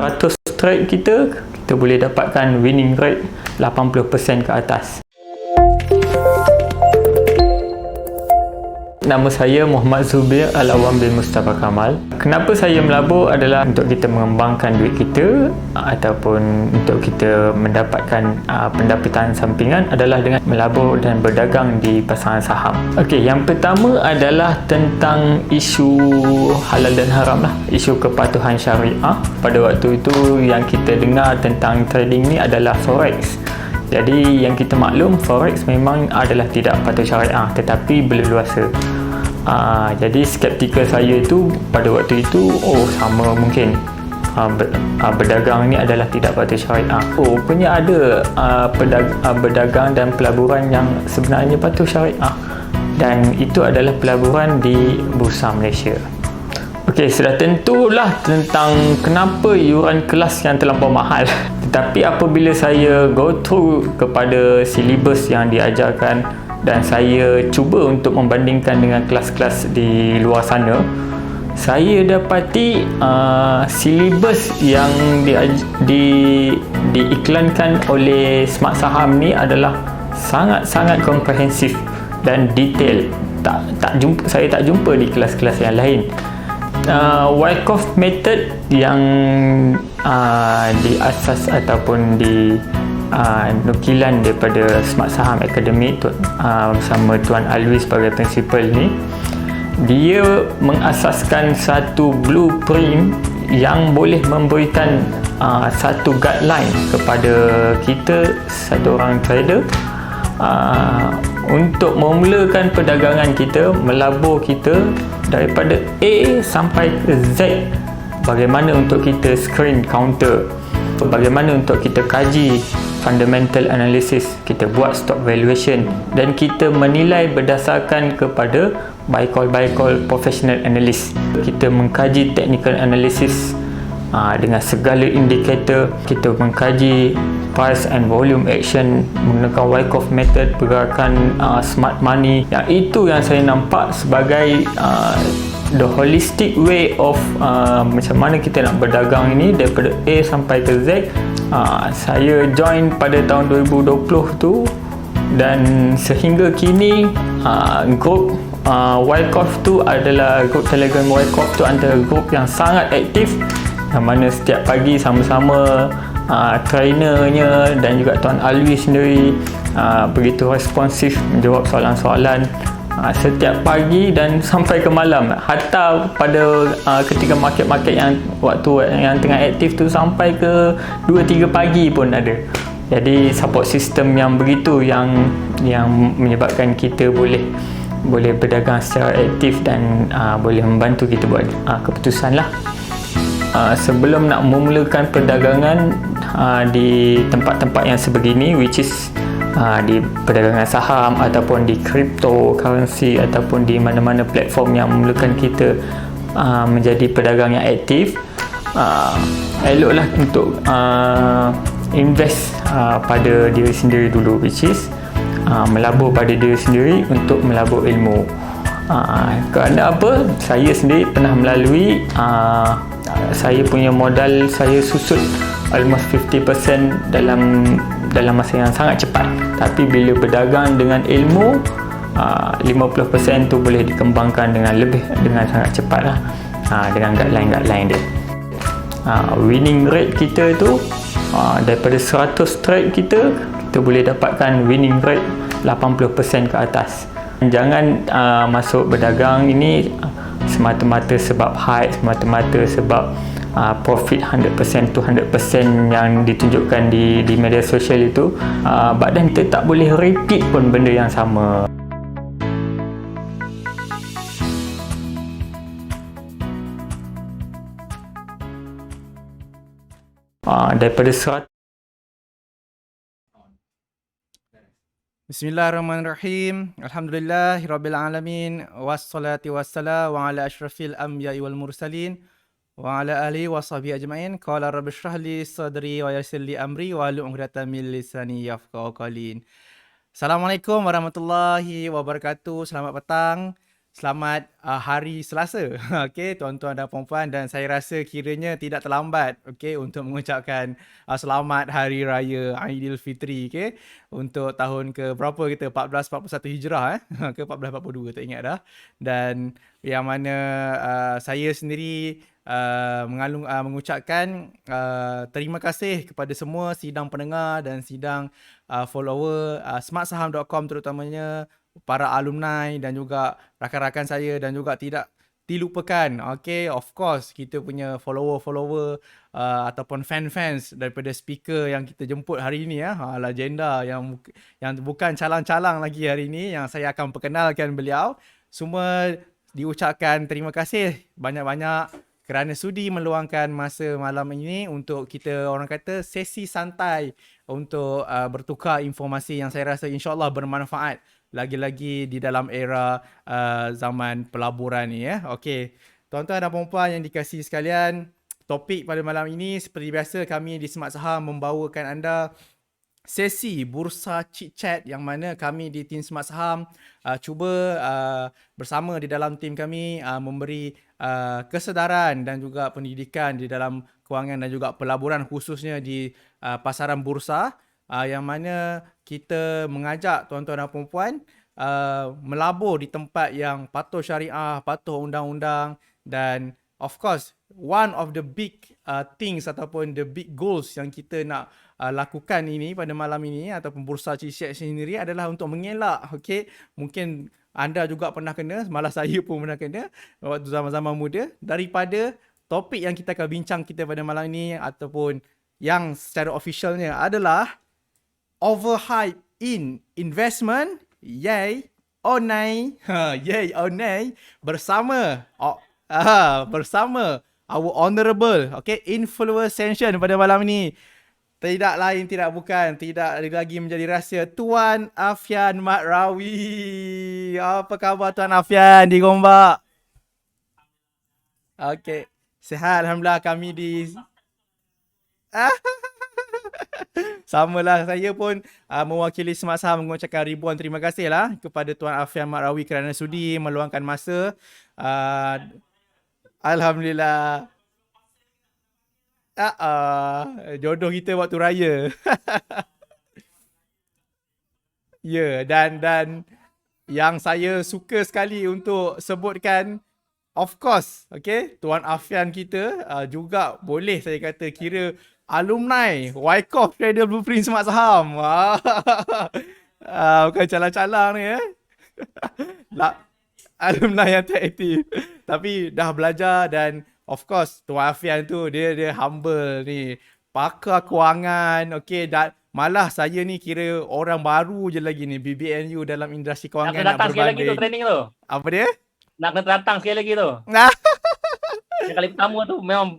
100 trade kita boleh dapatkan winning rate 80% ke atas. Nama saya Muhammad Zubir Al-Awam bin Mustafa Kamal. Kenapa saya melabur adalah untuk kita mengembangkan duit kita ataupun untuk kita mendapatkan pendapatan sampingan adalah dengan melabur dan berdagang di pasaran saham. Okey, yang pertama adalah tentang isu halal dan haram lah, isu kepatuhan syariah. Pada waktu itu yang kita dengar tentang trading ni adalah forex. Jadi yang kita maklum, forex memang adalah tidak patuh syariah tetapi berleluasa. Jadi skeptikal saya itu pada waktu itu, sama mungkin berdagang ni adalah tidak patuh syariah. Rupanya ada berdagang dan pelaburan yang sebenarnya patuh syariah, dan itu adalah pelaburan di Bursa Malaysia. Okey, sudah tentulah tentang kenapa yuran kelas yang terlampau mahal. Tetapi apabila saya go through kepada silibus yang diajarkan dan saya cuba untuk membandingkan dengan kelas-kelas di luar sana, saya dapati silibus yang diiklankan oleh Smart Saham ni adalah sangat-sangat komprehensif dan detail. Saya tak jumpa di kelas-kelas yang lain. Wyckoff method yang diasas ataupun di nukilan daripada Smart Saham Academy bersama Tuan Alwi sebagai prinsipal ni, dia mengasaskan satu blueprint yang boleh memberikan satu guideline kepada kita, satu orang trader, untuk memulakan perdagangan kita, melabur kita daripada A sampai ke Z. Bagaimana untuk kita screen counter, bagaimana untuk kita kaji fundamental analysis, kita buat stock valuation, dan kita menilai berdasarkan kepada buy call professional analyst. Kita mengkaji technical analysis dengan segala indikator. Kita mengkaji price and volume action menggunakan Wyckoff method, pergerakan smart money. Yang itu yang saya nampak sebagai the holistic way of macam mana kita nak berdagang ini daripada A sampai ke Z. Saya join pada tahun 2020 tu, dan sehingga kini grup Wyckoff tu adalah grup Telegram Wyckoff tu antara grup yang sangat aktif, yang mana setiap pagi sama-sama trainernya dan juga Tuan Alwi sendiri begitu responsif menjawab soalan-soalan setiap pagi dan sampai ke malam. Hatta pada ketika market-market yang waktu yang tengah aktif tu sampai ke 2-3 pagi pun ada. Jadi support system yang begitu yang menyebabkan kita boleh berdagang secara aktif dan boleh membantu kita buat keputusan lah. Sebelum nak memulakan perdagangan di tempat-tempat yang sebegini, which is di perdagangan saham ataupun di cryptocurrency ataupun di mana-mana platform yang memulakan kita menjadi pedagang yang aktif, eloklah untuk invest pada diri sendiri dulu, which is melabur pada diri sendiri untuk melabur ilmu. Kerana apa? Saya sendiri pernah melalui saya punya modal saya susut almost 50% dalam masa yang sangat cepat. Tapi bila berdagang dengan ilmu, 50% tu boleh dikembangkan dengan sangat cepat lah, dengan guideline dia. Winning rate kita tu daripada 100 trade kita boleh dapatkan winning rate 80% ke atas. Jangan masuk berdagang ini semata-mata sebab hype, semata-mata sebab profit 100% to 100% yang ditunjukkan di media sosial itu, badan kita tak boleh repeat pun benda yang sama. Daripada 100. Bismillahirrahmanirrahim. Alhamdulillahirabbil alamin, wassalatu wassalamu ala asyrafil anbiya'i wal mursalin wa ala alihi washabihi ajmain. Qala rabbi shrah li sadri wa yassir li amri wa hlul 'uqdatam min lisani yafqahu qawli. Assalamualaikum warahmatullahi wabarakatuh. Selamat petang. selamat hari Selasa. Okey, tuan-tuan dan puan-puan, dan saya rasa kiranya tidak terlambat okey untuk mengucapkan selamat hari raya Aidilfitri okey untuk tahun ke berapa kita 1441 Hijrah ke 1442 tak ingat dah. Dan yang mana saya sendiri mengucapkan terima kasih kepada semua sidang pendengar dan sidang follower smartsaham.com, terutamanya para alumni dan juga rakan-rakan saya, dan juga tidak dilupakan of course kita punya follower ataupun fans daripada speaker yang kita jemput hari ini legenda yang bukan calang-calang lagi hari ini, yang saya akan perkenalkan beliau. Semua diucapkan terima kasih banyak-banyak kerana sudi meluangkan masa malam ini untuk kita orang kata sesi santai untuk bertukar informasi yang saya rasa insyaAllah bermanfaat lagi-lagi di dalam era zaman pelaburan ni Okey, tuan-tuan dan puan-puan yang dikasihi sekalian, topik pada malam ini seperti biasa kami di Smart Saham membawakan anda sesi Bursa Chit Chat, yang mana kami di tim Smart Saham cuba bersama di dalam tim kami memberi kesedaran dan juga pendidikan di dalam kewangan dan juga pelaburan, khususnya di pasaran bursa, yang mana kita mengajak tuan-tuan dan puan-puan melabur di tempat yang patuh syariah, patuh undang-undang, dan of course one of the big things ataupun the big goals yang kita nak lakukan ini pada malam ini ataupun Bursa Chit Chat sendiri adalah untuk mengelak mungkin anda juga pernah kena, malah saya pun pernah kena waktu zaman-zaman muda, daripada topik yang kita akan bincang kita pada malam ini ataupun yang secara officialnya adalah overhype in investment, yay or nay. Yay or nay, bersama bersama our honourable influence session pada malam ini. Tidak lain tidak bukan, tidak lagi menjadi rahsia, Tuan Afian Mat Rawi. Apa khabar Tuan Afian di Gombak? Okey, sihat alhamdulillah. Kami di samalah, saya pun mewakili Smart Saham mengucapkan ribuan terima kasih lah kepada Tuan Afian Mat Rawi kerana sudi meluangkan masa. Alhamdulillah. Jodoh kita waktu raya. Ya, dan yang saya suka sekali untuk sebutkan, of course, Tuan Afian kita juga boleh saya kata kira alumni Wyckoff Trader Blueprint Smart Saham. Bukan calang-calang ni alumni yang tak aktif, tapi dah belajar. Dan of course Tuan Afian tu dia humble ni, pakar kewangan, dan malah saya ni kira orang baru je lagi ni BBNU dalam industri kewangan. Nak datang sekali lagi tu training tu. Apa dia? Nak kena datang sekali lagi tu. Yang kali pertama tu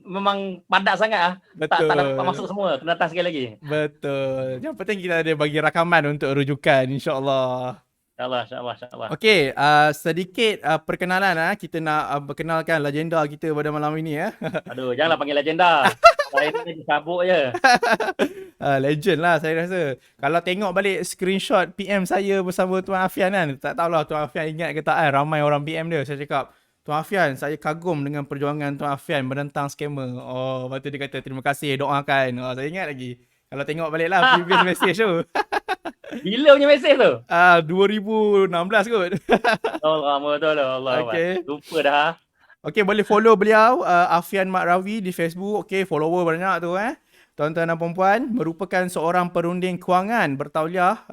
memang padat sangat Betul. Tak dapat masuk semua. Kena datang sekali lagi. Betul. Yang penting kita ada bagi rakaman untuk rujukan, insya-Allah. InsyaAllah. Okey, sedikit perkenalan kita nak perkenalkan legenda kita pada malam ini Aduh, janganlah panggil legenda. Saya ni cabut je. Legend lah saya rasa. Kalau tengok balik screenshot PM saya bersama Tuan Afian kan, tak tahulah Tuan Afian ingat ke tak ramai orang PM dia. Saya cakap, Tuan Afian, saya kagum dengan perjuangan Tuan Afian menentang scammer. Lepas tu dia kata terima kasih, doakan. Saya ingat lagi. Kalau tengok balik lah previous message tu. Bila punya mesej tu? 2016 kot. Allah, betul Allah. Lupa dah. Okey, boleh follow beliau Afian Mat Rawi di Facebook. Follower banyak tu Tuan-tuan dan puan-puan, merupakan seorang perunding kewangan bertauliah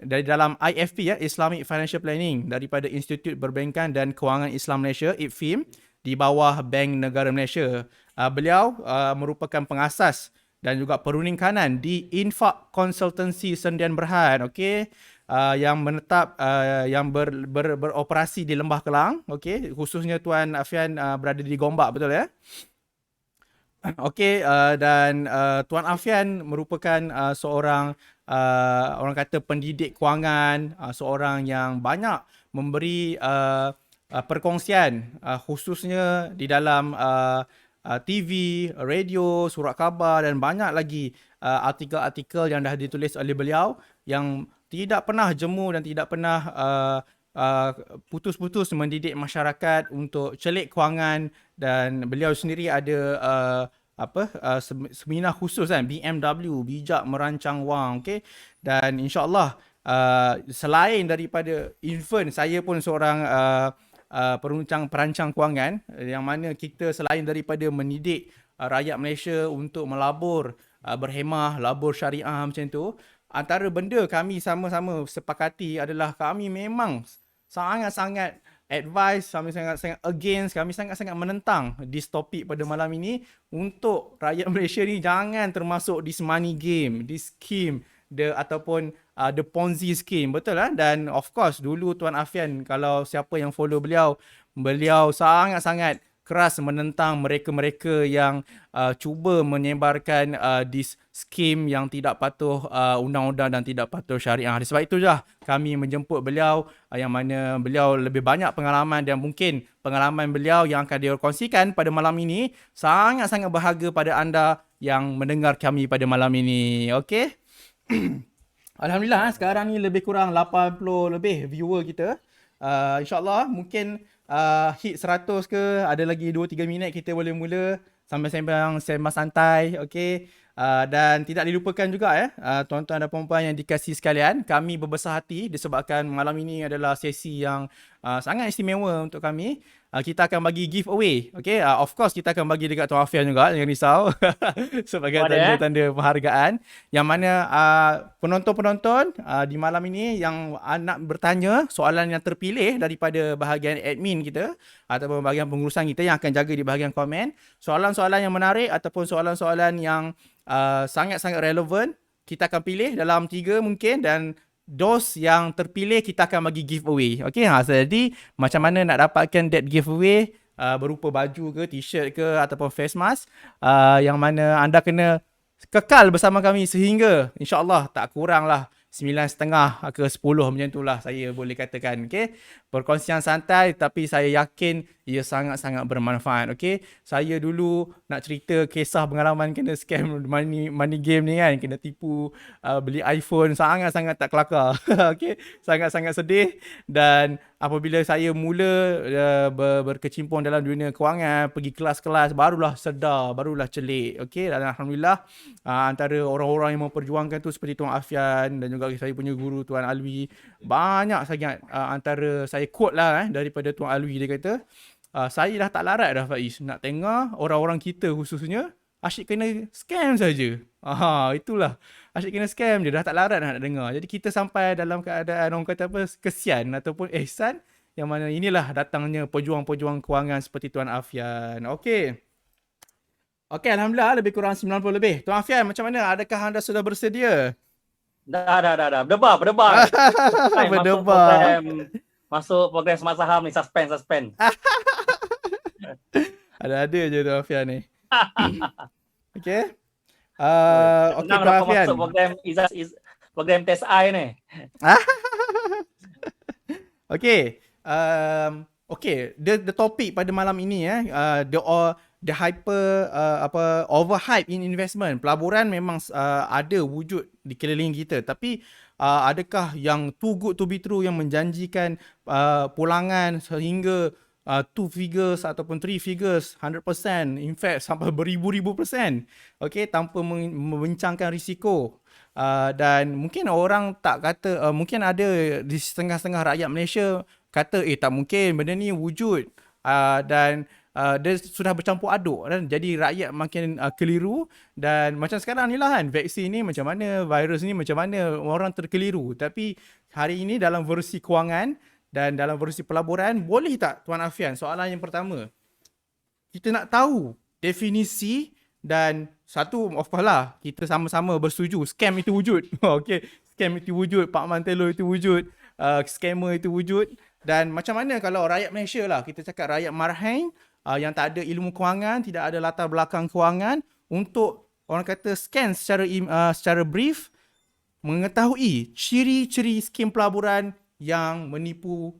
dari dalam IFP Islamic Financial Planning, daripada Institut Perbankan dan Kewangan Islam Malaysia IPFIM, di bawah Bank Negara Malaysia. Beliau merupakan pengasas dan juga perunding kanan di Infak Consultancy Sendian Berhad, yang menetap yang beroperasi di Lembah Kelang, khususnya Tuan Afian berada di Gombak, betul ya? Dan Tuan Afian merupakan seorang orang kata pendidik kewangan, seorang yang banyak memberi perkongsian khususnya di dalam TV, radio, surat khabar dan banyak lagi artikel-artikel yang dah ditulis oleh beliau yang tidak pernah jemu dan tidak pernah putus-putus mendidik masyarakat untuk celik kewangan, dan beliau sendiri ada seminar khusus kan, BMW, bijak merancang wang, okey. Dan insya-Allah selain daripada event, saya pun seorang perancang kewangan, yang mana kita selain daripada mendidik rakyat Malaysia untuk melabur, berhemah, labur syariah macam tu, antara benda kami sama-sama sepakati adalah kami memang sangat-sangat advice, kami sangat-sangat against, kami sangat-sangat menentang this topik pada malam ini, untuk rakyat Malaysia ni jangan termasuk this money game, this scheme, ataupun the Ponzi scheme, betul lah. Dan of course dulu Tuan Afian, kalau siapa yang follow beliau sangat-sangat keras menentang mereka-mereka yang cuba menyebarkan this scheme yang tidak patuh undang-undang dan tidak patuh syariah. Sebab itu je kami menjemput beliau, yang mana beliau lebih banyak pengalaman, dan mungkin pengalaman beliau yang akan dikongsikan pada malam ini sangat-sangat berharga pada anda yang mendengar kami pada malam ini. Okey. Alhamdulillah sekarang ni lebih kurang 80 lebih viewer kita. InsyaAllah mungkin hit 100 ke, ada lagi 2-3 minit kita boleh mula sambil sembang santai, okey. Dan tidak dilupakan juga tuan-tuan dan puan-puan yang dikasihi sekalian, kami berbesar hati disebabkan malam ini adalah sesi yang sangat istimewa untuk kami. Kita akan bagi giveaway, okey. Of course kita akan bagi dekat Tuan Afian juga, jangan risau. Sebagai tanda-tanda penghargaan, yang mana penonton-penonton di malam ini yang nak bertanya soalan yang terpilih daripada bahagian admin kita ataupun bahagian pengurusan kita yang akan jaga di bahagian komen, soalan-soalan yang menarik ataupun soalan-soalan yang sangat-sangat relevan, kita akan pilih dalam 3 mungkin, dan those yang terpilih kita akan bagi giveaway. Okey, jadi macam mana nak dapatkan that giveaway, berupa baju ke, t-shirt ke ataupun face mask, yang mana anda kena kekal bersama kami sehingga insya-Allah tak kurang lah 9.30 ke 10 macam tu lah saya boleh katakan. Okay, perkongsian santai tapi saya yakin ia sangat-sangat bermanfaat. Okay, saya dulu nak cerita kisah pengalaman kena scam money game ni kan, kena tipu beli iPhone, sangat-sangat tak kelakar. Okay, sangat-sangat sedih. Dan apabila saya mula berkecimpung dalam dunia kewangan, pergi kelas-kelas, barulah sedar, barulah celik. Okay, dan Alhamdulillah antara orang-orang yang memperjuangkan tu seperti Tuan Afian dan juga saya punya guru Tuan Alwi, banyak sangat antara saya quote lah daripada Tuan Alwi, dia kata saya dah tak larat dah Faiz nak tengok orang-orang kita khususnya asyik kena scam saja. Itulah, asyik kena scam je, dah tak larat nak dengar. Jadi kita sampai dalam keadaan orang kata apa, kesian ataupun ihsan, yang mana inilah datangnya pejuang-pejuang kewangan seperti Tuan Afian. Okey, Alhamdulillah lebih kurang 90 lebih. Tuan Afian, macam mana? Adakah anda sudah bersedia? Dah. Berdebar. Masuk program Smart Saham ni, suspend. Ada je Tuan Afian ni. Okey. Okey Tuan Afian. Masuk program test I ni. Okey. Okey, the topik pada malam ini the hyper overhype in investment. Pelaburan memang ada wujud di keliling kita, tapi adakah yang too good to be true, yang menjanjikan pulangan sehingga 2 figures ataupun 3 figures, 100%, in fact sampai beribu-ribu %, okey, tanpa membincangkan risiko. Dan mungkin orang tak kata, mungkin ada di setengah-setengah rakyat Malaysia kata tak mungkin benda ni wujud, dan dia sudah bercampur aduk kan, jadi rakyat makin keliru. Dan macam sekarang ni lah kan, vaksin ni macam mana, virus ni macam mana, orang terkeliru. Tapi hari ini dalam versi kewangan dan dalam versi pelaburan, boleh tak Tuan Afian, soalan yang pertama, kita nak tahu definisi dan satu, of course lah, kita sama-sama bersetuju scam itu wujud. Okay, scam itu wujud, Pak Mantelo itu wujud, scammer itu wujud. Dan macam mana kalau rakyat Malaysia lah, kita cakap rakyat marhain, yang tak ada ilmu kewangan, tidak ada latar belakang kewangan, untuk orang kata scan secara brief, mengetahui ciri-ciri skim pelaburan yang menipu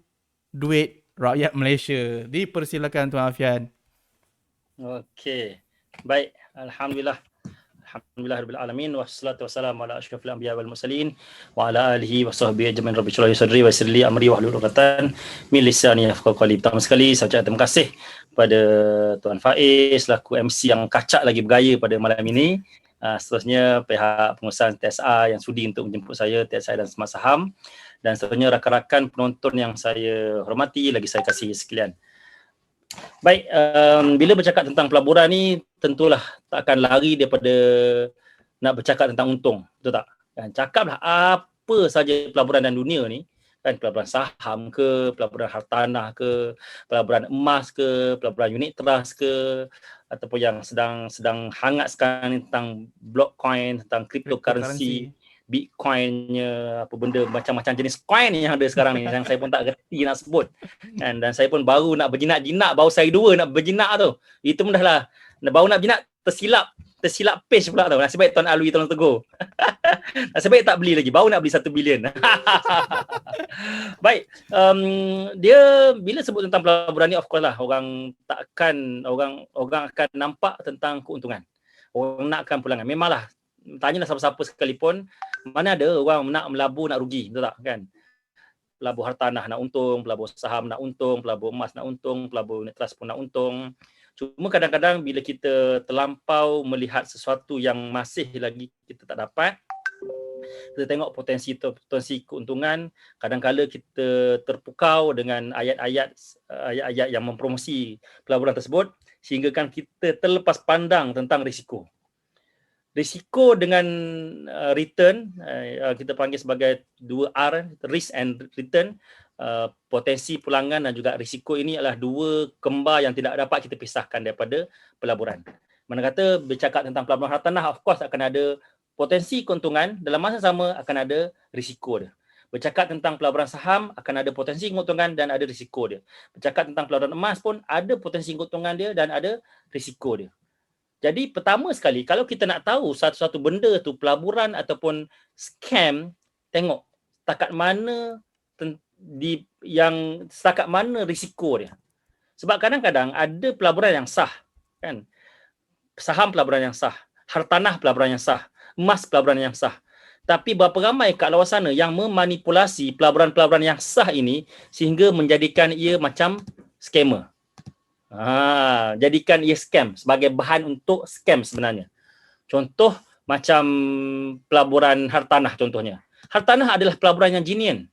duit rakyat Malaysia. Dipersilakan Tuan Afian. Okey. Baik, Alhamdulillah Alhamdulillahirabbil alamin wassalatu wassalamu ala asyrafil anbiya wal mursalin wa ala alihi washabbihi ajmain. Rabbi shrah li sadri wa yassir li amri wahlul 'uqdatam min lisani yafqahu qawli. Pertama sekali saya ucapkan terima kasih pada Tuan Faiz selaku MC yang kacak lagi bergaya pada malam ini. Seterusnya pihak pengurusan TSA yang sudi untuk menjemput saya, TSA dan Smart Saham, dan seterusnya rakan-rakan penonton yang saya hormati lagi saya kasih sekalian. Baik, bila bercakap tentang pelaburan ni tentulah tak akan lari daripada nak bercakap tentang untung, betul tak? Kan cakaplah apa saja pelaburan dalam dunia ni, kan pelaburan saham ke, pelaburan hartanah ke, pelaburan emas ke, pelaburan unit trust ke, ataupun yang sedang hangat sekarang ni tentang blockcoin, tentang cryptocurrency, Bitcoinnya, apa benda macam-macam jenis coin yang ada sekarang ni yang saya pun tak gerti nak sebut. Dan saya pun baru nak berjinak-jinak, baru saya 2 nak berjinak tu. Itu pun dah lah. Baru nak berjinak tersilap page pula tau. Nasib baik Tuan Alwi tolong tegur. Nasib baik tak beli lagi, baru nak beli 1 bilion. Baik, dia bila sebut tentang pelaburan ni, of course lah orang akan nampak tentang keuntungan. Orang nakkan pulangan. Memanglah, tanyalah siapa-siapa sekalipun, mana ada orang nak melabur nak rugi, betul tak kan? Pelabur hartanah nak untung, pelabur saham nak untung, pelabur emas nak untung, pelabur unit trust pun nak untung. Cuma kadang-kadang bila kita terlampau melihat sesuatu yang masih lagi kita tak dapat, kita tengok potensi keuntungan, kadang-kala kita terpukau dengan ayat-ayat yang mempromosi pelaburan tersebut, sehingga kan kita terlepas pandang tentang risiko. Risiko dengan return, kita panggil sebagai 2R, risk and return. Potensi pulangan dan juga risiko ini adalah 2 kembar yang tidak dapat kita pisahkan daripada pelaburan. Mana kata bercakap tentang pelaburan hartanah, of course akan ada potensi keuntungan, dalam masa sama akan ada risiko dia. Bercakap tentang pelaburan saham akan ada potensi keuntungan dan ada risiko dia. Bercakap tentang pelaburan emas pun ada potensi keuntungan dia dan ada risiko dia. Jadi pertama sekali, kalau kita nak tahu satu-satu benda tu pelaburan ataupun scam, tengok setakat mana risiko dia. Sebab kadang-kadang ada pelaburan yang sah, kan? Saham pelaburan yang sah, hartanah pelaburan yang sah, emas pelaburan yang sah. Tapi berapa ramai kat luar sana yang memanipulasi pelaburan-pelaburan yang sah ini sehingga menjadikan ia macam scammer. Jadikan ia scam sebagai bahan untuk scam sebenarnya. Contoh macam pelaburan hartanah contohnya. Hartanah adalah pelaburan yang genuine,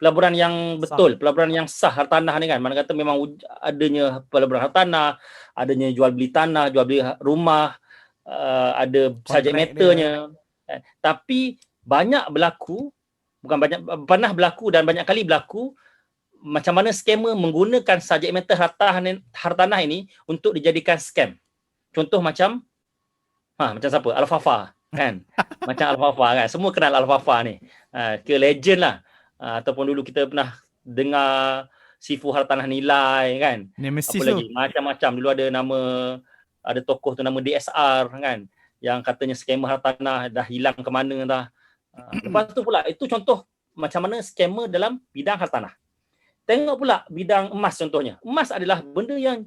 pelaburan yang betul, pelaburan yang sah hartanah ni kan. Mana kata memang adanya pelaburan hartanah, adanya jual beli tanah, jual beli rumah, ada subject matternya. Tapi pernah berlaku dan banyak kali berlaku macam mana scammer menggunakan subject matter hartanah ini untuk dijadikan scam. Contoh macam siapa? Al-Fafa kan. Macam Al-Fafa kan. Semua kenal Al-Fafa ni. Ke legend lah. Ataupun dulu kita pernah dengar Sifu Hartanah Nilai kan. Nemesis apa lagi? Macam-macam. Dulu ada tokoh tu nama DSR kan. Yang katanya scammer hartanah dah hilang ke mana dah. Lepas tu pula, itu contoh macam mana scammer dalam bidang hartanah. Tengok pula bidang emas contohnya. Emas adalah benda yang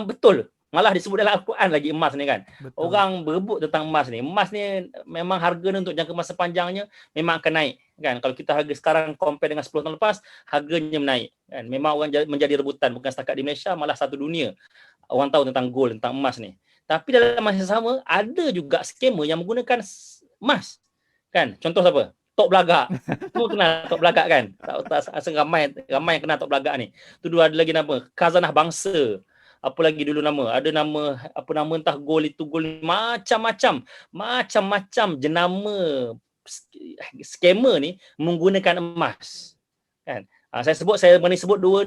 betul. Malah disebut dalam Al-Quran lagi emas ni kan. Betul. Orang berebut tentang emas ni. Emas ni memang harga ni untuk jangka masa panjangnya memang akan naik kan. Kalau kita harga sekarang compare dengan 10 tahun lepas, harganya menaik kan. Memang orang menjadi rebutan, bukan setakat di Malaysia, malah satu dunia. Orang tahu tentang gold, tentang emas ni. Tapi dalam masa yang sama ada juga scammer yang menggunakan emas. Kan? Contoh siapa? Tok Belagak. Semua kenal Tok Belagak kan? Tak asal ramai yang kenal Tok Belagak ni. Tu dua ada lagi nama Khazanah Bangsa. Apa lagi dulu nama? Ada nama entah gold macam-macam jenama scammer ni menggunakan emas. Kan? Saya sebut dua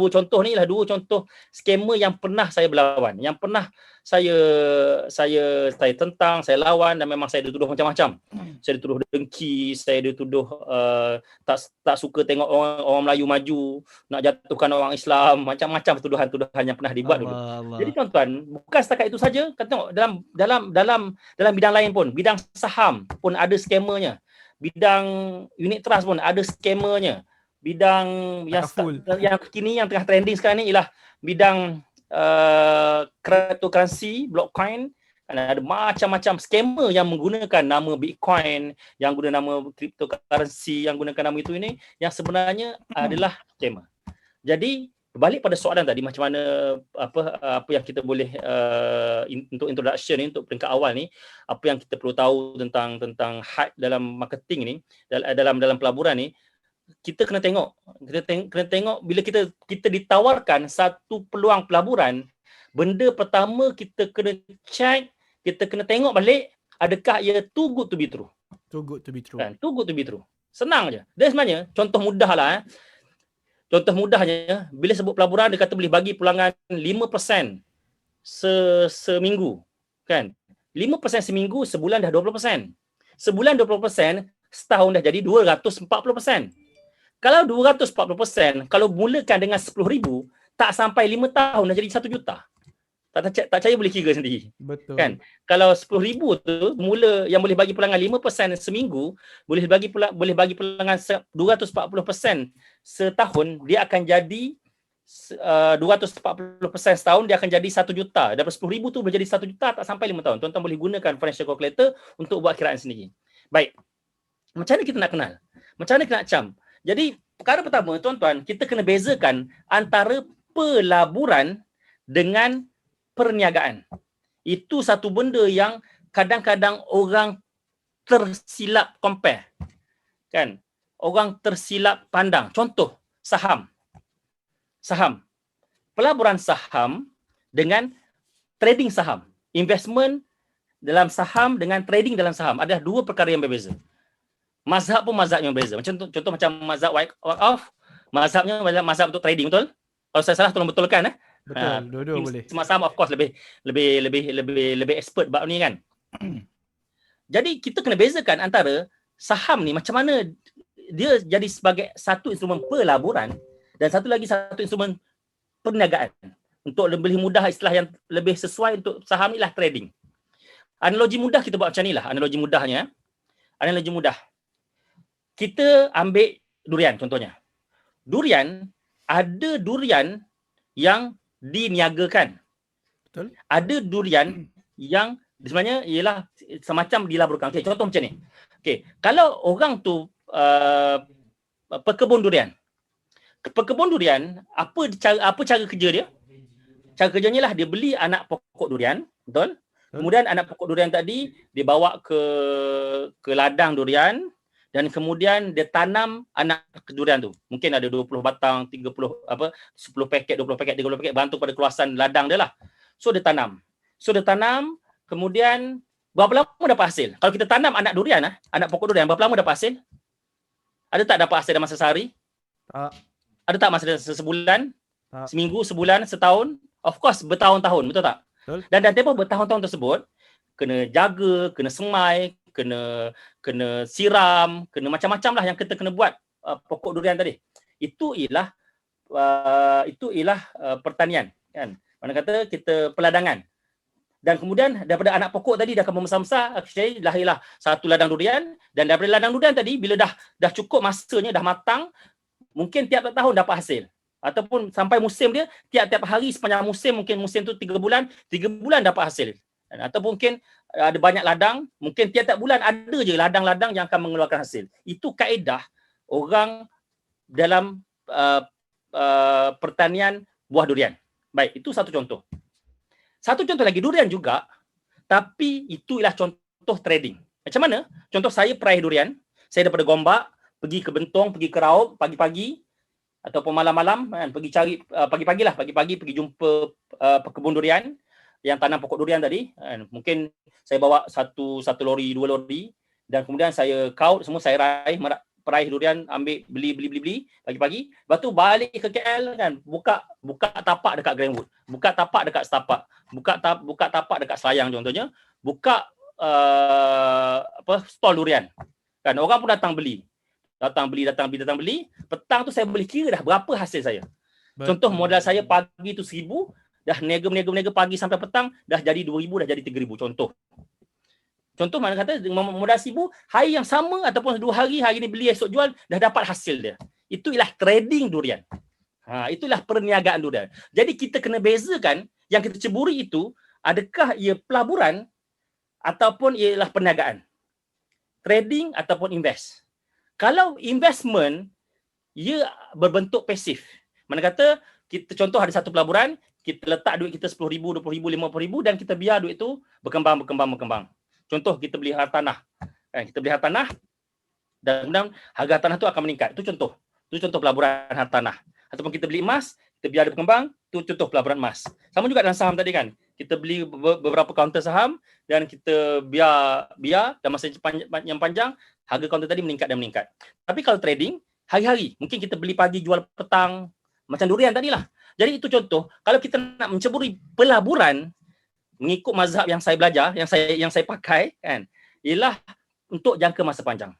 contoh ni lah, dua contoh scammer yang pernah saya berlawan, yang pernah saya tentang, saya lawan, dan memang saya dituduh macam-macam. Saya dituduh dengki, saya dituduh tak suka tengok orang Melayu maju, nak jatuhkan orang Islam, macam-macam tuduhan-tuduhan yang pernah dibuat dulu. Jadi tuan-tuan, bukan setakat itu saja, tengok dalam bidang lain pun, bidang saham pun ada scammernya, bidang unit trust pun ada scammernya. Bidang yang kini yang tengah trending sekarang ni ialah bidang cryptocurrency, blockcoin, Kan ada macam-macam scammer yang menggunakan nama Bitcoin, yang guna nama cryptocurrency, yang gunakan nama itu ini, yang sebenarnya adalah scammer. Jadi balik pada soalan tadi, macam mana apa yang kita boleh untuk introduction ni, untuk peringkat awal ni, apa yang kita perlu tahu tentang hype dalam marketing ni, dalam pelaburan ni, kita kena tengok bila kita ditawarkan satu peluang pelaburan, benda pertama kita kena check, kita kena tengok balik, adakah ia too good to be true. Too good to be true. Kan? Too good to be true. Senang je. Dia sebenarnya contoh mudah lah. Contoh mudahnya, bila sebut pelaburan, dia kata boleh bagi pulangan 5% seminggu. Kan? 5% seminggu, sebulan dah 20%. Sebulan 20%, setahun dah jadi 240%. Kalau 240%, kalau mulakan dengan 10,000, tak sampai 5 tahun dah jadi 1 juta. Tak percaya boleh kira sendiri. Betul. Kan? Kalau 10,000 tu mula yang boleh bagi pulangan 5% seminggu, boleh bagi pulangan 240% setahun, dia akan jadi 240% setahun, dia akan jadi 1 juta. Daripada 10,000 tu boleh jadi 1 juta tak sampai 5 tahun. Tuan-tuan boleh gunakan financial calculator untuk buat kiraan sendiri. Baik. Macam mana kita nak kenal? Macam mana kita nak cam? Jadi perkara pertama, tuan-tuan, kita kena bezakan antara pelaburan dengan perniagaan. Itu satu benda yang kadang-kadang orang tersilap compare. Kan? Orang tersilap pandang. Contoh, saham. Pelaburan saham dengan trading saham. Investment dalam saham dengan trading dalam saham adalah dua perkara yang berbeza. Mazhab pun mazhab yang berbeza. Contoh macam mazhab waqaf, mazhabnya mazhab untuk trading, betul? Kalau saya salah tolong betulkan. Betul, dua-dua boleh. Semua saham of course lebih expert bab ni kan. Jadi kita kena bezakan antara saham ni macam mana dia jadi sebagai satu instrumen pelaburan dan satu instrumen perniagaan. Untuk lebih mudah, istilah yang lebih sesuai untuk saham ni lah trading. Analogi mudah kita buat macam ni lah. Analogi mudah. Kita ambil durian contohnya. Ada durian yang diniagakan. Betul. Ada durian yang sebenarnya ialah semacam dilaburkan. Okay, contoh macam ni. Okay, kalau orang tu pekebun durian. Apa cara kerja dia? Cara kerjanya lah dia beli anak pokok durian, betul? Kemudian anak pokok durian tadi dia bawa ke ladang durian dan kemudian dia tanam anak durian tu. Mungkin ada 20 batang, 10 paket, 20 paket, 30 paket bergantung pada keluasan ladang dia lah. So dia tanam, kemudian berapa lama dapat hasil? Kalau kita tanam anak durian, anak pokok durian, berapa lama dapat hasil? Ada tak dapat hasil dalam masa sehari? Tak. Ada tak masa sebulan? Tak. Seminggu, sebulan, setahun? Of course bertahun-tahun, betul tak? Betul. Dan tempoh bertahun-tahun tersebut kena jaga, kena semai, kena siram, kena macam-macam lah yang kita kena buat pokok durian tadi. Itu ialah pertanian, kan? Mana kata kita peladangan. Dan kemudian daripada anak pokok tadi dah akan membesar-besar, akhirnya lahirlah satu ladang durian, dan daripada ladang durian tadi bila dah cukup masanya, dah matang, mungkin tiap tahun dapat hasil. Ataupun sampai musim dia, tiap-tiap hari sepanjang musim, mungkin musim tu 3 bulan dapat hasil. Ataupun mungkin ada banyak ladang, mungkin tiap-tiap bulan ada je ladang-ladang yang akan mengeluarkan hasil. Itu kaedah orang dalam pertanian buah durian. Baik, itu satu contoh. Satu contoh lagi, durian juga, tapi itu ialah contoh trading. Macam mana? Contoh saya peraih durian, saya daripada Gombak, pergi ke Bentong, pergi ke Raub pagi-pagi, ataupun malam-malam, kan, pergi cari, pagi-pagi pergi jumpa pekebun durian, yang tanam pokok durian tadi, kan. Mungkin saya bawa satu lori, 2 lori, dan kemudian saya kaut semua, saya peraih durian, ambil, beli pagi-pagi. Lepas tu balik ke KL, kan, buka tapak dekat Greenwood, buka tapak dekat Setapak, buka tapak dekat Selayang contohnya, buka stall durian. Kan, orang pun datang beli. Petang tu saya boleh kira dah berapa hasil saya. Betul. Contoh modal saya pagi tu 1,000, dah niaga pagi sampai petang, dah jadi 2,000, dah jadi 3,000. Contoh mana kata modal 1,000, hari yang sama ataupun 2 hari ni beli esok jual, dah dapat hasil dia. Itu ialah trading durian. Itulah perniagaan durian. Jadi kita kena bezakan yang kita ceburi itu, adakah ia pelaburan ataupun ialah perniagaan. Trading ataupun invest. Kalau investment, ia berbentuk pasif. Mana kata, kita contoh ada satu pelaburan, kita letak duit kita RM10,000, RM20,000, RM50,000 dan kita biar duit itu berkembang. Contoh, kita beli harta tanah. Kita beli harta tanah dan kemudian harga tanah itu akan meningkat. Itu contoh. Itu contoh pelaburan harta tanah. Ataupun kita beli emas, kita biar dia berkembang, itu contoh pelaburan emas. Sama juga dalam saham tadi kan. Kita beli beberapa kaunter saham dan kita biar dalam masa yang panjang, harga kaunter tadi meningkat. Tapi kalau trading, hari-hari, mungkin kita beli pagi, jual petang, macam durian tadilah. Jadi itu contoh, kalau kita nak menceburi pelaburan, mengikut mazhab yang saya belajar, yang saya pakai kan, ialah untuk jangka masa panjang.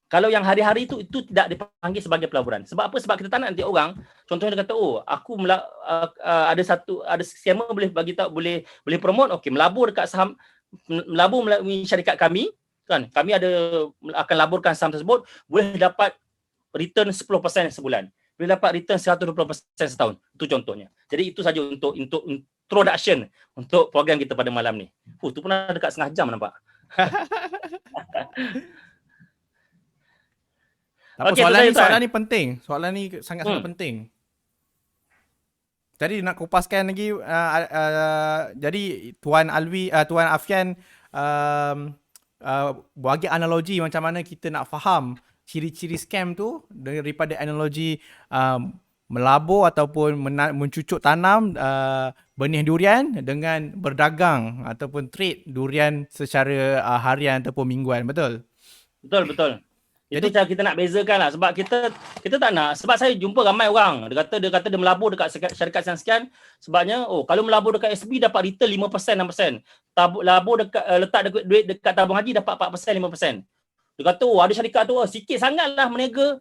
Kalau yang hari-hari itu tidak dipanggil sebagai pelaburan. Sebab apa? Sebab kita tak nak nanti orang, contohnya dia kata, ada scammer boleh bagi tahu, boleh promote, okey, melabur dekat saham, melabur melalui syarikat kami, kan? Kami akan laburkan saham tersebut, boleh dapat return 10% sebulan. Boleh dapat return 120% setahun. Itu contohnya. Jadi itu saja untuk introduction untuk program kita pada malam ni. Tu pun dah dekat setengah jam nampak. Okay, soalan ni penting. Soalan ni sangat-sangat penting. Jadi nak kupaskan lagi, jadi Tuan Afian bagi analogi macam mana kita nak faham ciri-ciri scam tu daripada analogi melabur ataupun mencucuk tanam benih durian dengan berdagang ataupun trade durian secara harian ataupun mingguan. Betul? Betul. Itu cara kita nak bezakan lah. Sebab kita tak nak. Sebab saya jumpa ramai orang. Dia kata dia melabur dekat syarikat sekian. Sebabnya, kalau melabur dekat SB dapat return 5%, 6%. Labur letak duit dekat tabung haji dapat 4%, 5%. Dia kata, ada syarikat tu, sikit sangatlah meniaga.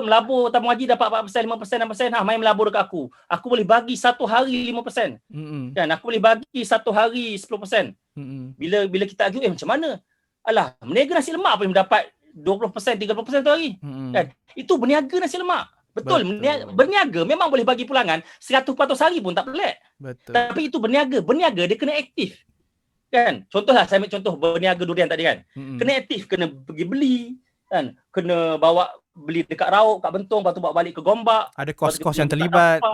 Melabur tabung haji dapat 4%, 5%, 6%. Main melabur dekat aku. Aku boleh bagi satu hari 5%. Kan? Aku boleh bagi satu hari 10%. Bila kita argue, macam mana? Alah, meniaga nasi lemak pun dapat 20%, 30% tu hari. Kan? Itu berniaga nasi lemak. Betul. Berniaga memang boleh bagi pulangan 100% hari pun tak pelik. Betul. Tapi itu berniaga dia kena aktif. Kan? Contohlah, saya ambil contoh berniaga durian tadi kan. Kena aktif, kena pergi beli, kan? Kena bawa beli dekat Rauk, kat Bentong, lepas tu bawa balik ke Gombak. Ada kos-kos yang terlibat.